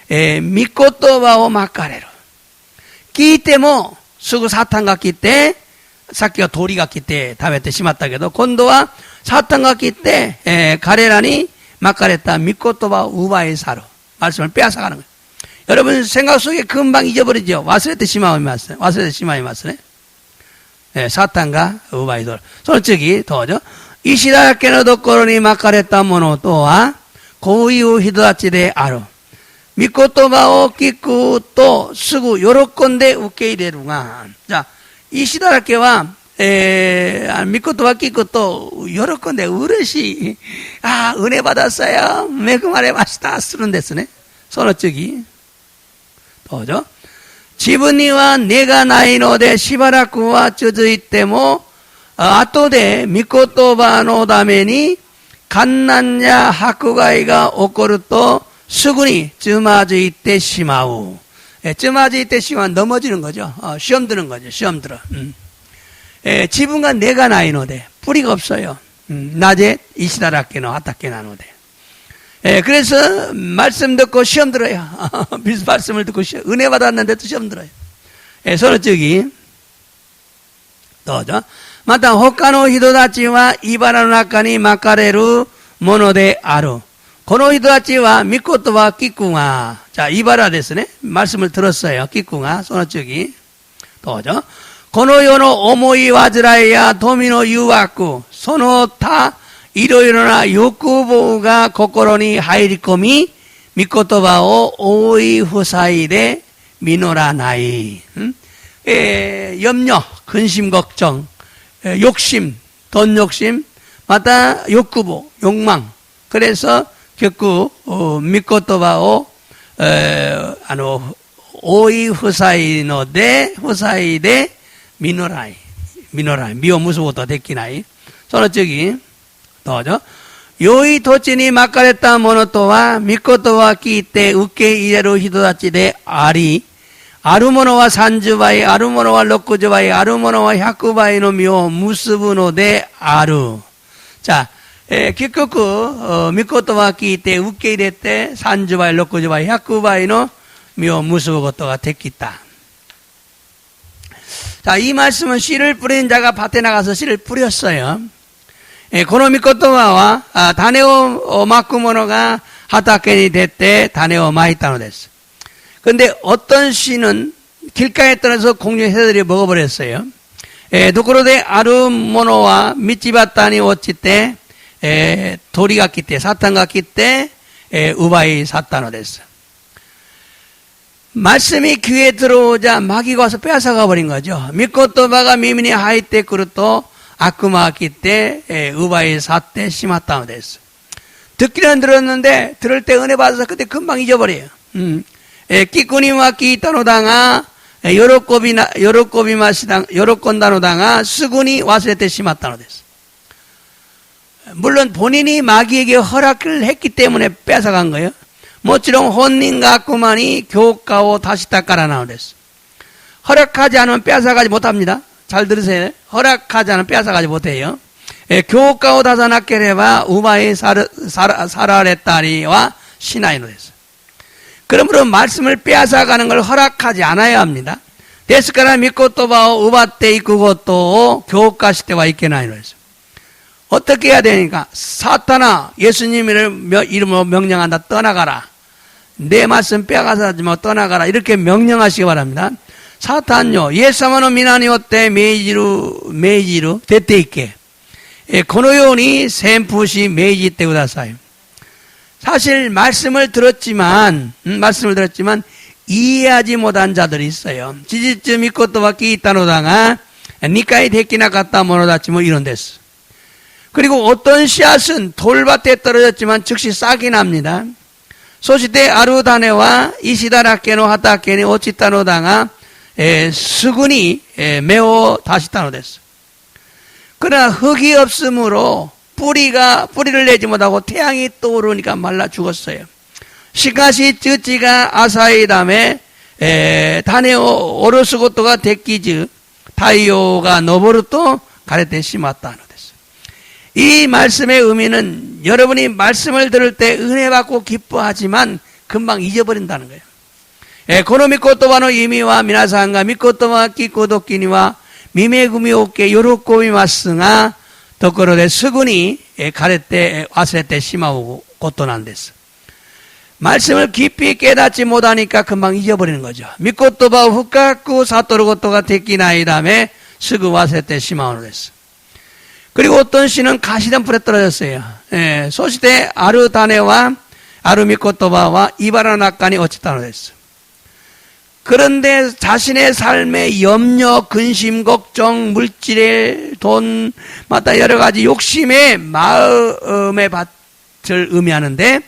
Speaker 1: 御言葉をまかれる。聞いてもすぐサタンが来て、さっきは鳥が来て食べてしまったけど、今度はサタンが来て、彼らにまかれた御言葉を奪い去る。말씀을 빼앗아가는 거예요. 여러분 생각 속에 금방 잊어버리죠. 忘れてしまいますね. 사탄가 우바이돌. その次どうぞ。石だらけのところにまかれたものとはこういう人たちである。御言葉を聞くとすぐ喜んで受け入れるが、じゃあ石だらけは、御言葉聞くと喜んで嬉しい。ああ、은혜 받았어요。恵まれました。するんですね。その次どうぞ。自分には根がないのでしばらくは続いても、後で御言葉のために患難や迫害が起こるとすぐにつまずいてしまう。つまずいてしまう。넘어지는 거죠. 시험 드는 거죠. 시험 들어. 지분과 내가 나이 노데 뿌리가 없어요. 낮에 이시다라케노 아타케 나노데. 그래서 말씀 듣고 시험 들어요. 말씀을 듣고 은혜 받았는데도 시험 들어요. 서로 저기 도저. また他の人たちは茨の中にまかれるものである。この人たちは御言葉聞くが、자茨ですね。말씀을 들었어요.聞くが、その次どうぞ。この世の思い煩いや富の誘惑、その他いろいろな欲望が心に入り込み、御言葉を覆い塞いで実らない。염려, 근심, 걱정, 욕심, 돈 욕심, 마다 욕구보, 욕망. 그래서 결국 미코토바오 오이 후사이노데 후사이데 미노라이 미오 무수보다 됐기나이. その次どうぞ。良い土地にまかれたものとは御言葉聞いて受け入れる人たちであり、あるものは30倍、あるものは60倍、あるものは100倍の実を結ぶのである。자、結局、御言葉聞いて受け入れて30倍、60倍、100倍の実を結ぶことができた。자、이 말씀은 씨를 뿌린 자가 밭에 나가서 씨를 뿌렸어요. この御言葉は種をまく者が畑に出て種をまいたのです。 근데 어떤 씨는 길가에 떨어져서 공중 새들이 먹어버렸어요. 도코로데 아루 모노와 미치바타니 오치테 도리가 기때 사탄가 기때 우바이 사탄노 됐어. 말씀이 귀에 들어오자 마귀가 와서 빼앗아가 버린 거죠. 미코토바가 미미니 하이테 그루토 아쿠마 기때 우바이 사테 시마타노 됐어. 듣기는 들었는데 들을 때 은혜 받아서 그때 금방 잊어버려요. 聞くには聞いたのだが、喜んだのだが、すぐに忘れてしまったのです。 물론 본인이 마귀에게 허락을 했기 때문에 뺏어간 거예요. もちろん本人が悪魔に教化を達したからなのです。 허락하지 않으면 뺏어가지 못합니다. 잘 들으세요. 허락하지 않으면 뺏어가지 못해요. 교과오 다사나케레바 우바이 사라레타리와 시나이노 됐어요. 그러므로 말씀을 빼앗아가는 걸 허락하지 않아야 합니다. 데스카라 미코토바오 우바테 이쿠고토 교과시대와 있게나이노 됐어요. 어떻게 해야 되니까? 사탄아, 예수님을 이름으로 명령한다. 떠나가라. 내 말씀 빼앗아가지 마. 떠나가라. 이렇게 명령하시기 바랍니다. 사탄요, 예사마노 미나니오테 메이지루 데테 있게. このように宣布し命じてください. 사실 말씀을 들었지만 이해하지 못한 자들이 있어요. 지지츠 미코토와 끼이타노다가 니까이 데키나갔다 모노다치 뭐 이런 데스. 그리고 어떤 씨앗은 돌밭에 떨어졌지만 즉시 싹이 납니다. 소시대 아루다네와 이시다라케노 하타케니 오치타노다가 수군이 매우 다시타노 데스. 그러나 흙이 없으므로 뿌리를 내지 못하고 태양이 떠오르니까 말라 죽었어요. 시카시 쯔찌가 아사이담에 다네오 오르스고토가 데키즈 타이오가 노보르토 가레테 시마타노 됐어요. 이 말씀의 의미는 여러분이 말씀을 들을 때 은혜 받고 기뻐하지만 금방 잊어버린다는 거예요. 고노 미코토바노 이미와 미나상가 미코토바 끼코도끼니와 미메구미 오케 요로코미 마스가 덕거로데 스군이 가레테 와세테 시마오고 고토난 데스. 말씀을 깊이 깨닫지 못하니까 금방 잊어버리는 거죠. 미코토바 후카쿠 사토르고토가 데키나이 다음에 스구 와세테 시마오노 데스. 그리고 어떤 씨는 가시덤불에 떨어졌어요. 소시대 아르다네와 아르미코토바와 이바라나까니 어찌타노 데스. 그런데 자신의 삶의 염려, 근심, 걱정, 물질의 돈, 마다 여러 가지 욕심의 마음의 밭을 의미하는데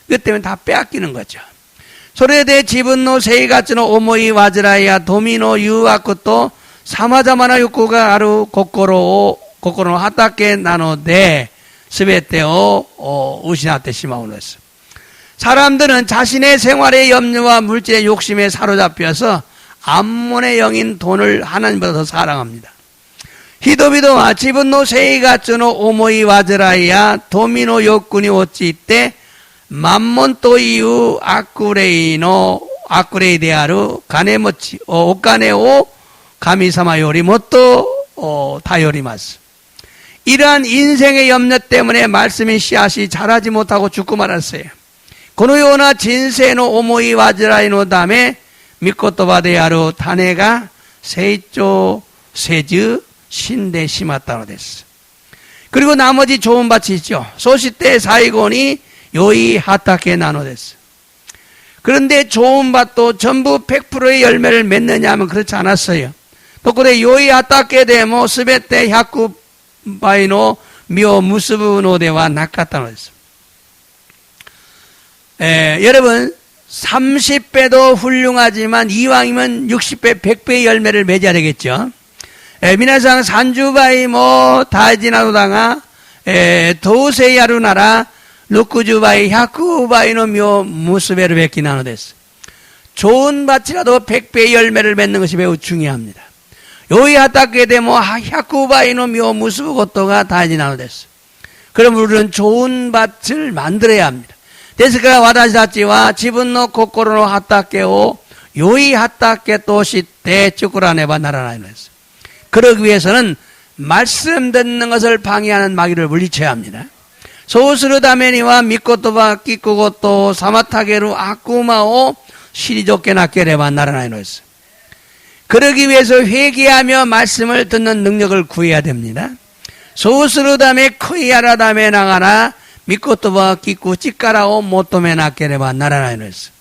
Speaker 1: 그 때문에 다 빼앗기는 거죠. 소레데 지분노 세이가츠노 오모이 와즈라이야 도미노 유아쿠토 사마자마나 욕구가 아루 고코로 하타케 나노데 스베테오 우시나테 시마우노스. 사람들은 자신의 생활의 염려와 물질의 욕심에 사로잡혀서 암몬의 영인 돈을 하나님보다 더 사랑합니다. 히도비도와 지분노 세이가츠노 오모이 와즈라이야 도미노 욕군이 오치 때 만몬 또 이유 아쿠레이데아루 가네모치 오카네오 가미사마 요리 모토 다요리마스. 이러한 인생의 염려 때문에 말씀의 씨앗이 자라지 못하고 죽고 말았어요. 고노요나 진세노 오모이 와즈라이노 다음에 미코토바데아루 타네가 세이쪼 세즈 신데 시마타노 데스. 그리고 나머지 좋은 밭이 있죠. 소시테 사이곤이 요이 하타케 나노 데스. 그런데 좋은 밭도 전부 100%의 열매를 맺느냐 하면 그렇지 않았어요. 또그래 요이 하타케 데모 스베테 야쿠 바이노 미오 무스부노데와 나카타노 데스. 여러분 30배도 훌륭하지만 이왕이면 60배, 100배의 열매를 맺어야 되겠죠. 미나상 산주바이 다지나도다가 도우세야루나라 루쿠주바이 야쿠바이노 묘 무스베르 베키나노 데스. 좋은 밭이라도 100배의 열매를 맺는 것이 매우 중요합니다. 요이 하타케 데모 야쿠바이노 묘 무스부고토가 다지나노 데스. 그럼 우리는 좋은 밭을 만들어야 합니다. 데스가 와다시다치와 지분노 코코로노 하타케오 요이 하타케 또시테 쭈꾸라네바 나라나이노 했어요. 그러기 위해서는 말씀 듣는 것을 방해하는 마귀를 물리쳐야 합니다. 소스르다메니와 미코토바 끼꾸고또 사마타게루 아쿠마오 시리조케 나케레바 나라나이노 했어요. 그러기 위해서 회개하며 말씀을 듣는 능력을 구해야 됩니다. 소스르다메 크이아라다메 나가나 미코토바 끼꾸 찌까라오 모토메 나케레바 나라나이노 했어요.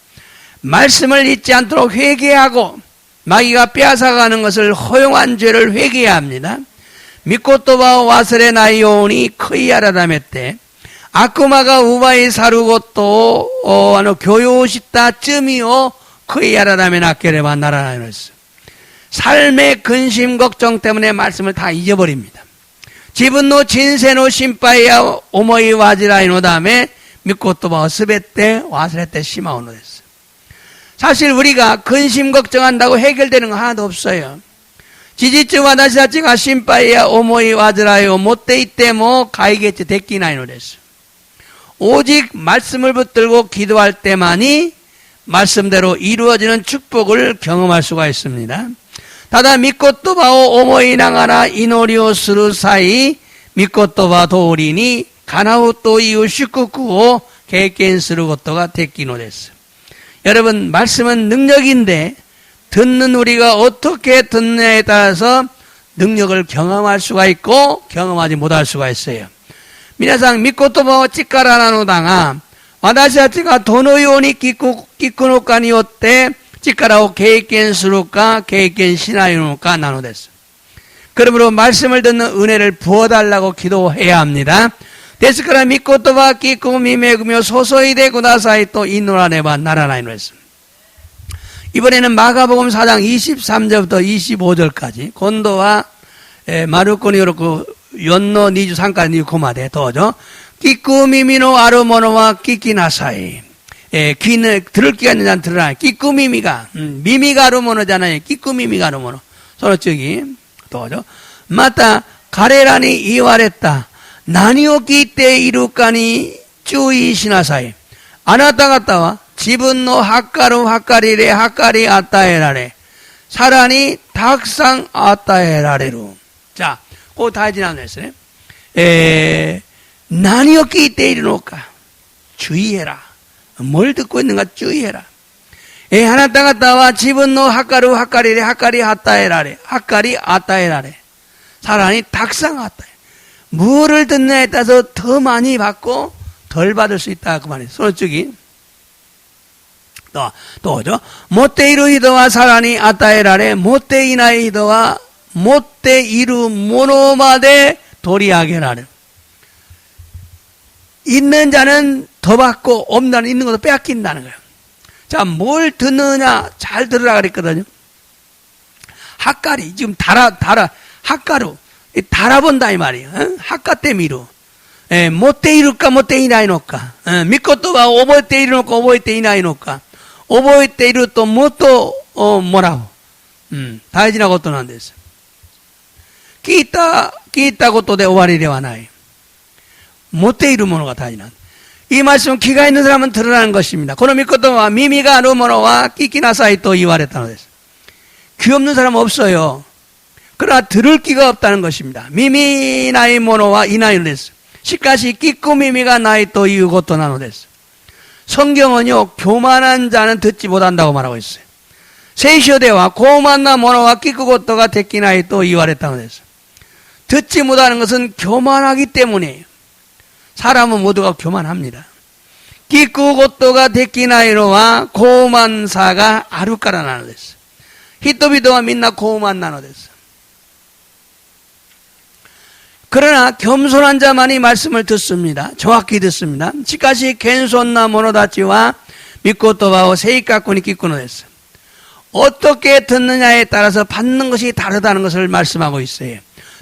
Speaker 1: 말씀을 잊지 않도록 회개하고 마귀가 빼앗아가는 것을 허용한 죄를 회개해야 합니다. 미코토바 와스레 나이오니 크이아라다메 때 아쿠마가 우바이 사루고또 교요시타 쯤이요 크이아라다메 나케레바 나라나이노 했어요. 삶의 근심 걱정 때문에 말씀을 다 잊어버립니다. 지분노 진세노 심파이야 오모이 와지라이노 다음에 미코토바 스베테 와스레테 시마오노 됐어요. 사실 우리가 근심 걱정한다고 해결되는 거 하나도 없어요. 事実私たちが心配や思い煩いを持っていても解決できないのです。 오직 말씀을 붙들고 기도할 때만이 말씀대로 이루어지는 축복을 경험할 수가 있습니다. ただ、御言葉を思いながら祈りをする際、御言葉通りに叶うという祝福を経験することができるのです。 여러분, 말씀은 능력인데 듣는 우리가 어떻게 듣느냐에 따라서 능력을 경험할 수가 있고 경험하지 못할 수가 있어요. 皆さん、御言葉は力なのだが、私たちがどのように聞くのかによって力を経験するか経験しないのかなのです。 그러므로 말씀을 듣는 은혜를 부어달라고 기도해야 합니다. ですから、御言葉を聞く耳恵みを注いでくださいと祈らねばならないのです。 이번에는 마가복음 4장 23절부터 25절까지 今度はマルコによる4の23から25までどうぞ。聞く耳のある者は聞きなさい。 들을 귀가 있는 자는 들으라. 聞く耳が、耳があるものじゃない。聞く耳があるもの。その次、どうぞ。また、彼らに言われた。何を聞いているかに注意しなさい。あなた方は自分の測る測りで測り与えられ、さらにたくさん与えられる。자、ここ大事なんですね。何を聞いているのか。注意해라。뭘 듣고 있는가 주의해라. あなた方は自分の測る測りで測り与えられ、測り与えられ、さらにたくさん与え。 무엇을 듣느냐에 따라서 더 많이 받고 덜 받을 수 있다 그 말이에요. その次。どうぞ。持っている人はさらに与えられ、持っていない人は持っているものまで取り上げられる。 있는 자는 더 받고 없는 자는 있는 것도 빼앗긴다는 거예요. 자, 뭘 듣느냐 잘 들으라 그랬거든요. 학가리 지금 학가루 달아본다 이 말이에요. 학가때 미루. 못때 이룰까 못때 이나이 놓까. 믿고또 봐 오보이때 이루 놓고 오보이때 이나이 놓까. 오보이때 이루 또 못또 뭐라고. 다이지나 것도 난 됐어. 끼있다 것도 내 오와리 되와 나이. 못돼 이루 모노가 다이난. 이 말씀은 귀가 있는 사람은 들으라는 것입니다.この御言葉は耳がある者は聞きなさいと言われたのです。귀 없는 사람 없어요. 그러나 들을 귀가 없다는 것입니다.耳ない者はいないのです。しかし聞く耳がないということなのです。 성경은요, 교만한 자는 듣지 못한다고 말하고 있어요. 聖書では高慢な者は聞くことができないと言われたのです。 듣지 못하는 것은 교만하기 때문이에요. 사람은 모두가 교만합니다. 聞くことができないのは高慢さがあるからなのです。人々はみんな高慢なのです。 그러나 겸손한 자만이 말씀을 듣습니다. 정확히 듣습니다. しかし謙遜な者たちは御言葉を正確に聞くのです。 어떻게 듣느냐에 따라서 받는 것이 다르다는 것을 말씀하고 있어요.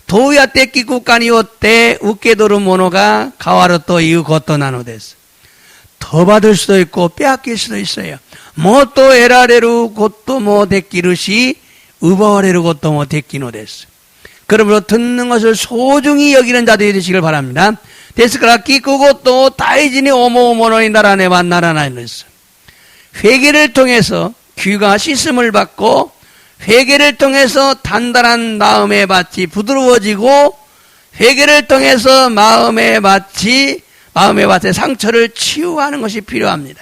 Speaker 1: どうやって聞くかによって受け取るものが変わるということなのです。 더 받을 수도 있고 빼앗길 수도 있어요. もっと得られることもできるし奪われることもできるのです。 그러므로 듣는 것을 소중히 여기는 자들이 되시길 바랍니다. ですから聞くことを大事に思う者にならねばならないのです。 회개를 통해서 귀가 씻음을 받고 회개를 통해서 단단한 마음의 밭이 부드러워지고 회개를 통해서 마음의 밭의 상처를 치유하는 것이 필요합니다.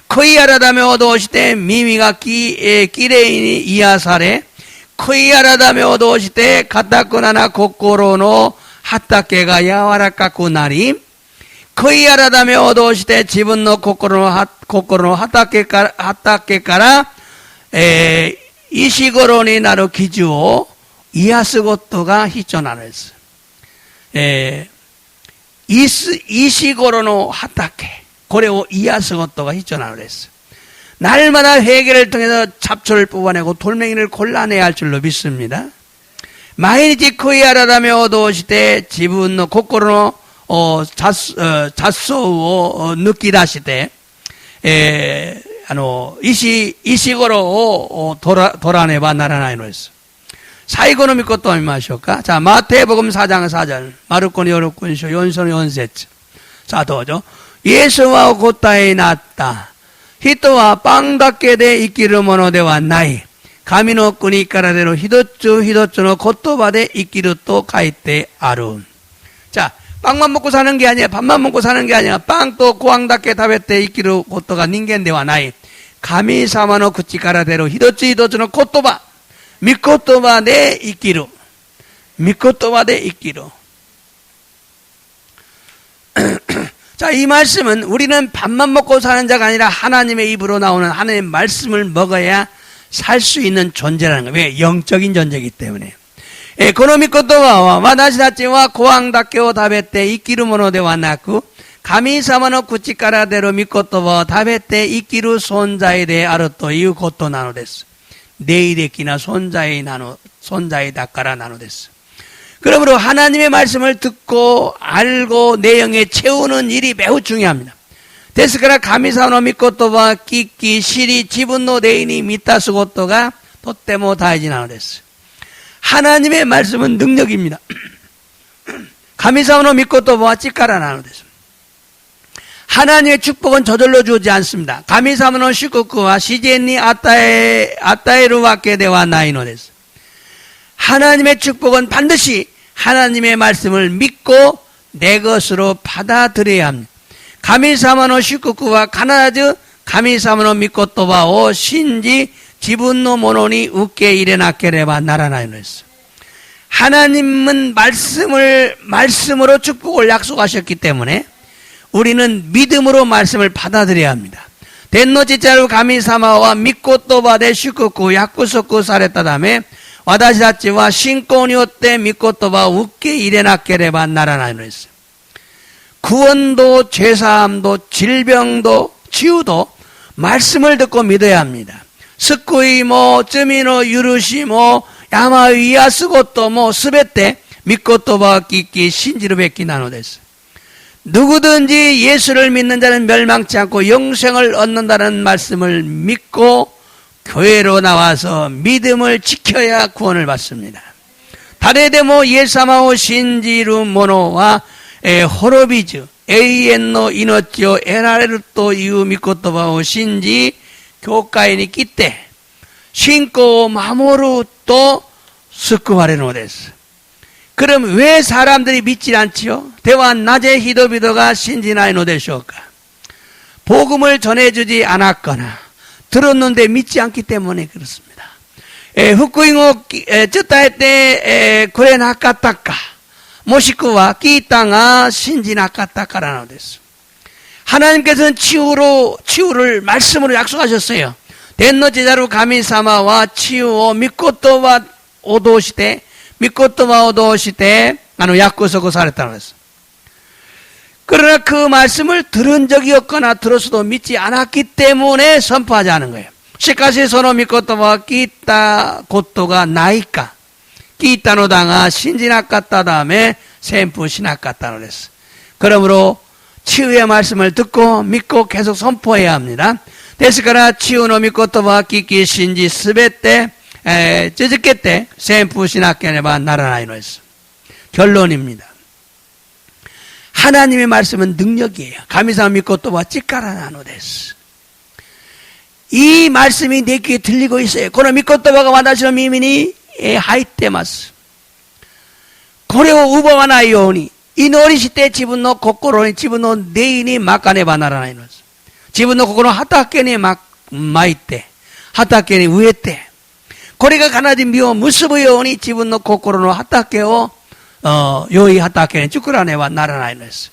Speaker 1: 恋改めを通して耳がきれいに癒され恋改めを通して堅くなな心の畑が柔らかくなり恋改めを通して自分の心の畑から石ころになる傷を癒すことが必要なのです。石ころの畑これを癒すことが必要なのです。 날마다 회개를 통해서 잡초를 뽑아내고 돌멩이를 골라내야 할 줄로 믿습니다. 毎日悔い改めを通して自分の心の雑草を抜き出して石ころを取らねばならないのです。 사이고노 미코토와 미마쇼까? 자, 마태복음 4장 4절. 마르코니 요르군쇼 연손 연세츠. 자, 도죠. 예수와 고타에 났다. 히토와 빵 닦게 돼 이끼르 모노데와 나이. 가미노 꾸니 까라데로 히도츠노 고토바데 이끼르 또 가이테 아룬. 자, 빵만 먹고 사는 게 아니야. 밥만 먹고 사는 게 아니야. 빵 또 고항 닦게 타베테 이끼르 고토가 닌겐데와 나이. 가미사마노 구치 까라데로 히도츠노 고토바. 미코토바 데 이끼르. 미코토바 데 이끼르. 자, 이 말씀은 우리는 밥만 먹고 사는 자가 아니라 하나님의 입으로 나오는 하나님의 말씀을 먹어야 살 수 있는 존재라는 거예요. 왜? 영적인 존재이기 때문에. 에코노미코토와 와다시다치와 고항다케오 다베테 이끼르 모노데와 나쿠 가미사마노 구치카라데로 미코토와 다베테 이끼르 손자에 대해 아르토 이유 고토 나노데스. 네이데키나 손자에 닦아라 나노데스. 그러므로 하나님의 말씀을 듣고 알고 내용에 채우는 일이 매우 중요합니다. 데스카라 가미사노 미코토와 끼끼 시리 지분노 데이니 미타스 고토가 토테모 다이지 나노데스. 하나님의 말씀은 능력입니다. 가미사노 미코토와 찌까라 나노데스. 하나님의 축복은 저절로 주지 않습니다. 가미사노 시코쿠와 시제니 아타에루와케 데와 나이노데스. 하나님의 축복은 반드시 하나님의 말씀을 믿고 내 것으로 받아들여야 합니다. 가미사마노 시쿠쿠와 가나즈 가미사마노 미코토바오 신지 지분노 모노니 우케 이레나케레바 나라나이노스. 하나님은 말씀으로 축복을 약속하셨기 때문에 우리는 믿음으로 말씀을 받아들여야 합니다. 덴노지자루 가미사마와 미코토바데 시쿠쿠 야쿠소쿠 사레타다메 와다시다치와 신고니오때 미코토바 웃게 이레나케레바 나라나이노스. 구원도 죄사함도 질병도 치유도 말씀을 듣고 믿어야 합니다. 스쿠이모 쯔미노 유르시모 야마위아스고토모 스베테 미코토바 끼끼 신지르베끼 나노데스. 누구든지 예수를 믿는 자는 멸망치 않고 영생을 얻는다는 말씀을 믿고 교회로 나와서 믿음을 지켜야 구원을 받습니다. 다레데모 예사마오 신지루 모노와 호로비즈 에이엔노 이노치오 에라레르토 이우 미코토바오 신지 교과인이 끼때 신고 마모루 또 스쿠마레노데스. 그럼 왜 사람들이 믿지 않지요? 대와 낮에 히도비도가 신지나이노데쇼까? 복음을 전해주지 않았거나 들었는데 믿지 않기 때문에 그렇습니다. 후쿠잉오 쯔타에때 그래 나까타까 모시쿠와 끼땅아 신지 나까타카라는 데스. 하나님께서는 치유를 말씀으로 약속하셨어요. 덴노 제자루 가미사마와 치유오 미코토와 오도시테 미코토와 오도시테 야쿠소고 사랬다는 것을. 그러나 그 말씀을 들은 적이 없거나 들었어도 믿지 않았기 때문에 선포하지 않은 거예요. 시카시 소노 미코토와 끼따 고토가 나이까 끼따노당아 신지나까따 다음에 샘프 시나까따노 됐어. 그러므로 치유의 말씀을 듣고 믿고 계속 선포해야 합니다. 데스카라 치유노 미코토와 끼끼 신지 스베때 쯔즈케때 샘프 시나케네바 나라나이노 했어. 결론입니다. 하나님의 말씀은 능력이에요. 가미사 미코토와 찌까라나노데스. 이 말씀이 내 귀에 들리고 있어요. 고노 미코토바가 와다시노 미미니 하이테마스. 고레오 우버와 나이오니 이노리시테 지분노 고코로니 지분노 네이니 마카네바 나라나이노스. 지분노 고코로 하타케니 마이테 하타케니 우에테. 고레가 가나디 미오 무스부요니 지분노 고코로노 하타케오 요이 하타케는 쭈꾸라네와 나라나이노스.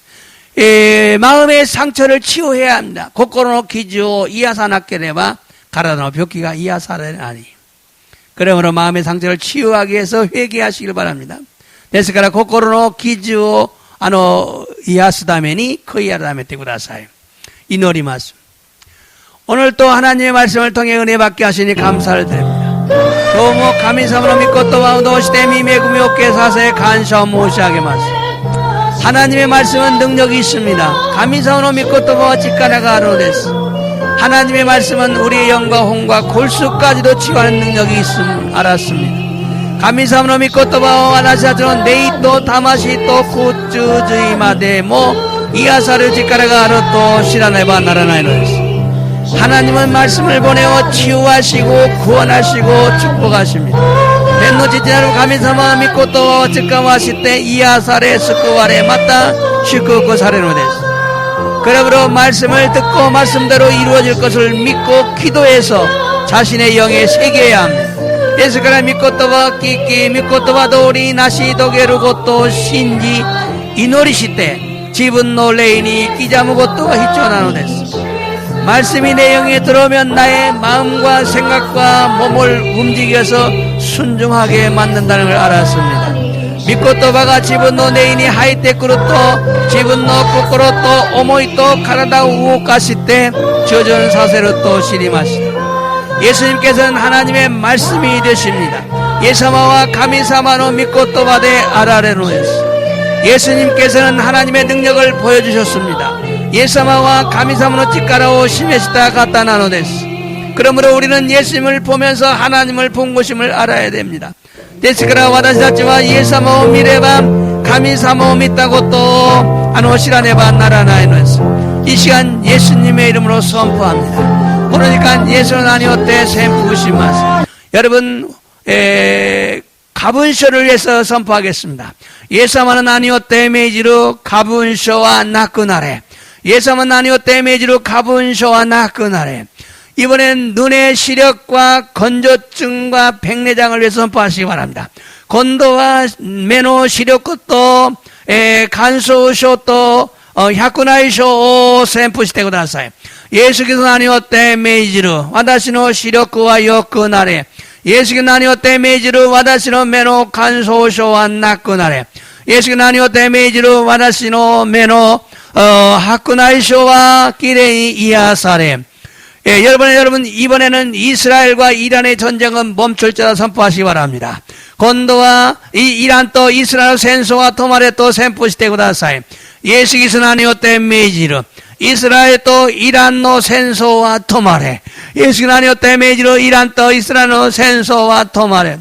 Speaker 1: 마음의 상처를 치유해야 합니다. 고코로노 기주오 이야사나케네와 가라노 벽기가 이야사라니. 그러므로 마음의 상처를 치유하기 위해서 회개하시길 바랍니다. 데스카라 고코로노 기주오 이야스다메니 코이야라메테 구다사이. 이노리마스. 오늘 또 하나님의 말씀을 통해 은혜 받게 하시니 감사를 드립니다. 도모 가미사무로 미코토와 도시대 미메구미 오케 사세 간샤 모시하게마스. 하나님의 말씀은 능력이 있습니다. 가미사무로 미코토와 직가나가 아로데스. 하나님의 말씀은 우리의 영과 혼과 골수까지도 치유하는 능력이 있음을 알았습니다. 神様の御言葉を私たちの霊と魂と空中髄までも癒される力があると知らねばならないのです。 하나님은 말씀을 보내어 치유하시고 구원하시고 축복하십니다. 벤노지지나로 가미사마 미코토와 즉가와시때 이야사레 스쿠와레 맞다 시쿠쿠 사레노 데스. 그러므로 말씀을 듣고 말씀대로 이루어질 것을 믿고 기도해서 자신의 영에 새겨야 합니다. 예수から御言葉を聞き、御言葉通り成し遂げることを信じ、祈りして自分の霊に刻むことが必要なのです。 말씀이 내 영에 들어오면 나의 마음과 생각과 몸을 움직여서 순종하게 만든다는 걸 알았습니다. 미코토바가 지분노 내인이 하이테크로 또 지분노 거꾸로 또 오모이 또 가라다 우오가시 때 저전 사세로 또 시리마시다. 예수님께서는 하나님의 말씀이 되십니다. 예사마와 가미사마노 미코토바데 아라레노에스. 예수님께서는 하나님의 능력을 보여주셨습니다. 예사마와 가미사마노 찌까라오 시메시다 가타나노데스. 그러므로 우리는 예수님을 보면서 하나님을 본 것임을 알아야 됩니다. 데스카라 와다시다치와 예사마오 미레바 가미사마오 믿다고 또 아노시라네바 나라나이노스. 이 시간 예수님의 이름으로 선포합니다. 그러니까 예수는 아니었대 샘푸시마스. 여러분 가분쇼를 위해서 선포하겠습니다. 예사마는 아니었대 메이지로 가분쇼와 나그나레. 예사만 아니었대 메이지로 가분쇼와 나그나레. 이번엔 눈의 시력과 건조증과 백내장을 위해서 선포하시기 바랍니다. 건도와 메노 시력도 간소쇼도 야쿠나이쇼 샘푸시테 구다사이. 예수께서 아니었대 메이지로 와다시노 시력과 요쿠나레. 예수께서 아니었대 메이지로 와다시노 메노 간소쇼와 나쿠나레. 예수께서 아니었대 메이지로 와다시노 메노 하쿠나이쇼와 기레이 이야사레. 예, 여러분, 이번에는 이스라엘과 이란의 전쟁은 멈출지라 선포하시기 바랍니다. 건도와 이란 또 이스라엘 센소와 토마레 또 샘포시테 구다사이. 예수께서는 아니었대 메이지로 이스라엘 또 이란노 센소와 토마레. 예수께서는 아니었대 메이지로 이란 또 이스라엘 센소와 토마레.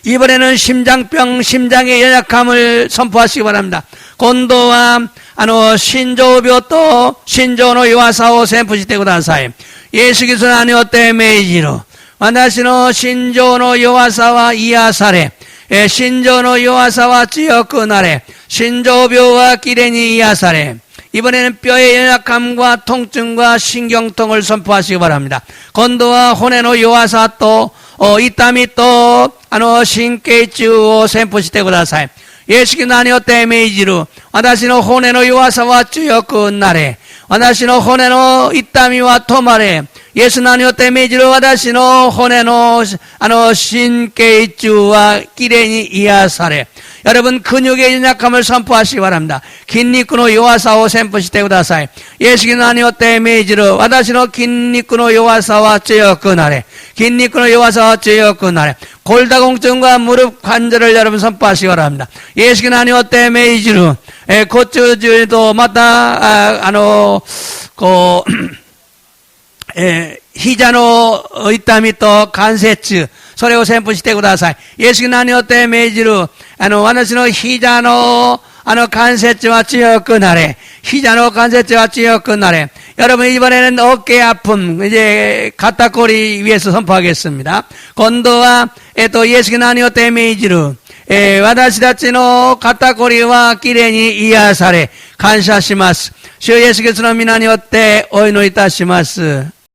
Speaker 1: 이번에는 심장병, 심장의 연약함을 선포하시기 바랍니다. 곤도와 신조병 또 신조노 요아사오 샘푸시테 구다사이. 예수께서는 아니었대 메이지로 와다시노 신조노 요아사와 이야사레. 신조노 요아사와 찌어끄나레. 신조병과 기레니 이야사레. 이번에는 뼈의 연약함과 통증과 신경통을 선포하시기 바랍니다. 건도와 호네노 요아사 또 이땀이 또 신케이츠오 샘포시테 구다사이. 예수께서 아니었대 메이지로 와다시노 호네노 요아사와 찌어끄나레. 와다시노 호네노 이땀이와 토마레. 예수는 아니었대 메이지로 와다시노 호네노 신케이츠와 기레니 이야사레. 여러분 근육의 연약함을 선포하시기 바랍니다. 긴니쿠노 요아사오 샘포시테 구다사이. 예수께서 아니었대 메이지로 와다시노 긴니쿠노 요아사와 찌어끄나레. 긴니쿠노 요아사와 찌어끄나레. 골다공증과 무릎 관절을 여러분 선포하시기 바랍니다. 예수께서 아니었대 메이지로 고추주도 마다 히자노 이땀이 또 간세츠 소레오 샘푸시테 구다사이. 예수께서 아니었대 메이지로 와나시노 히자노 간세츠와 찌어끄나레. 히자노 간세츠와 찌어끄나레. 여러분 이번에는 어깨 아픔 이제 가타꼬리 위해서 선포하겠습니다. 건도와 또 예수께서 아니었대 메이지로 와다시다치노 가타꼬리와 기레니 이야사레 간샤시마스. 주 예수께서는 미나니었대 오이노이타시마스.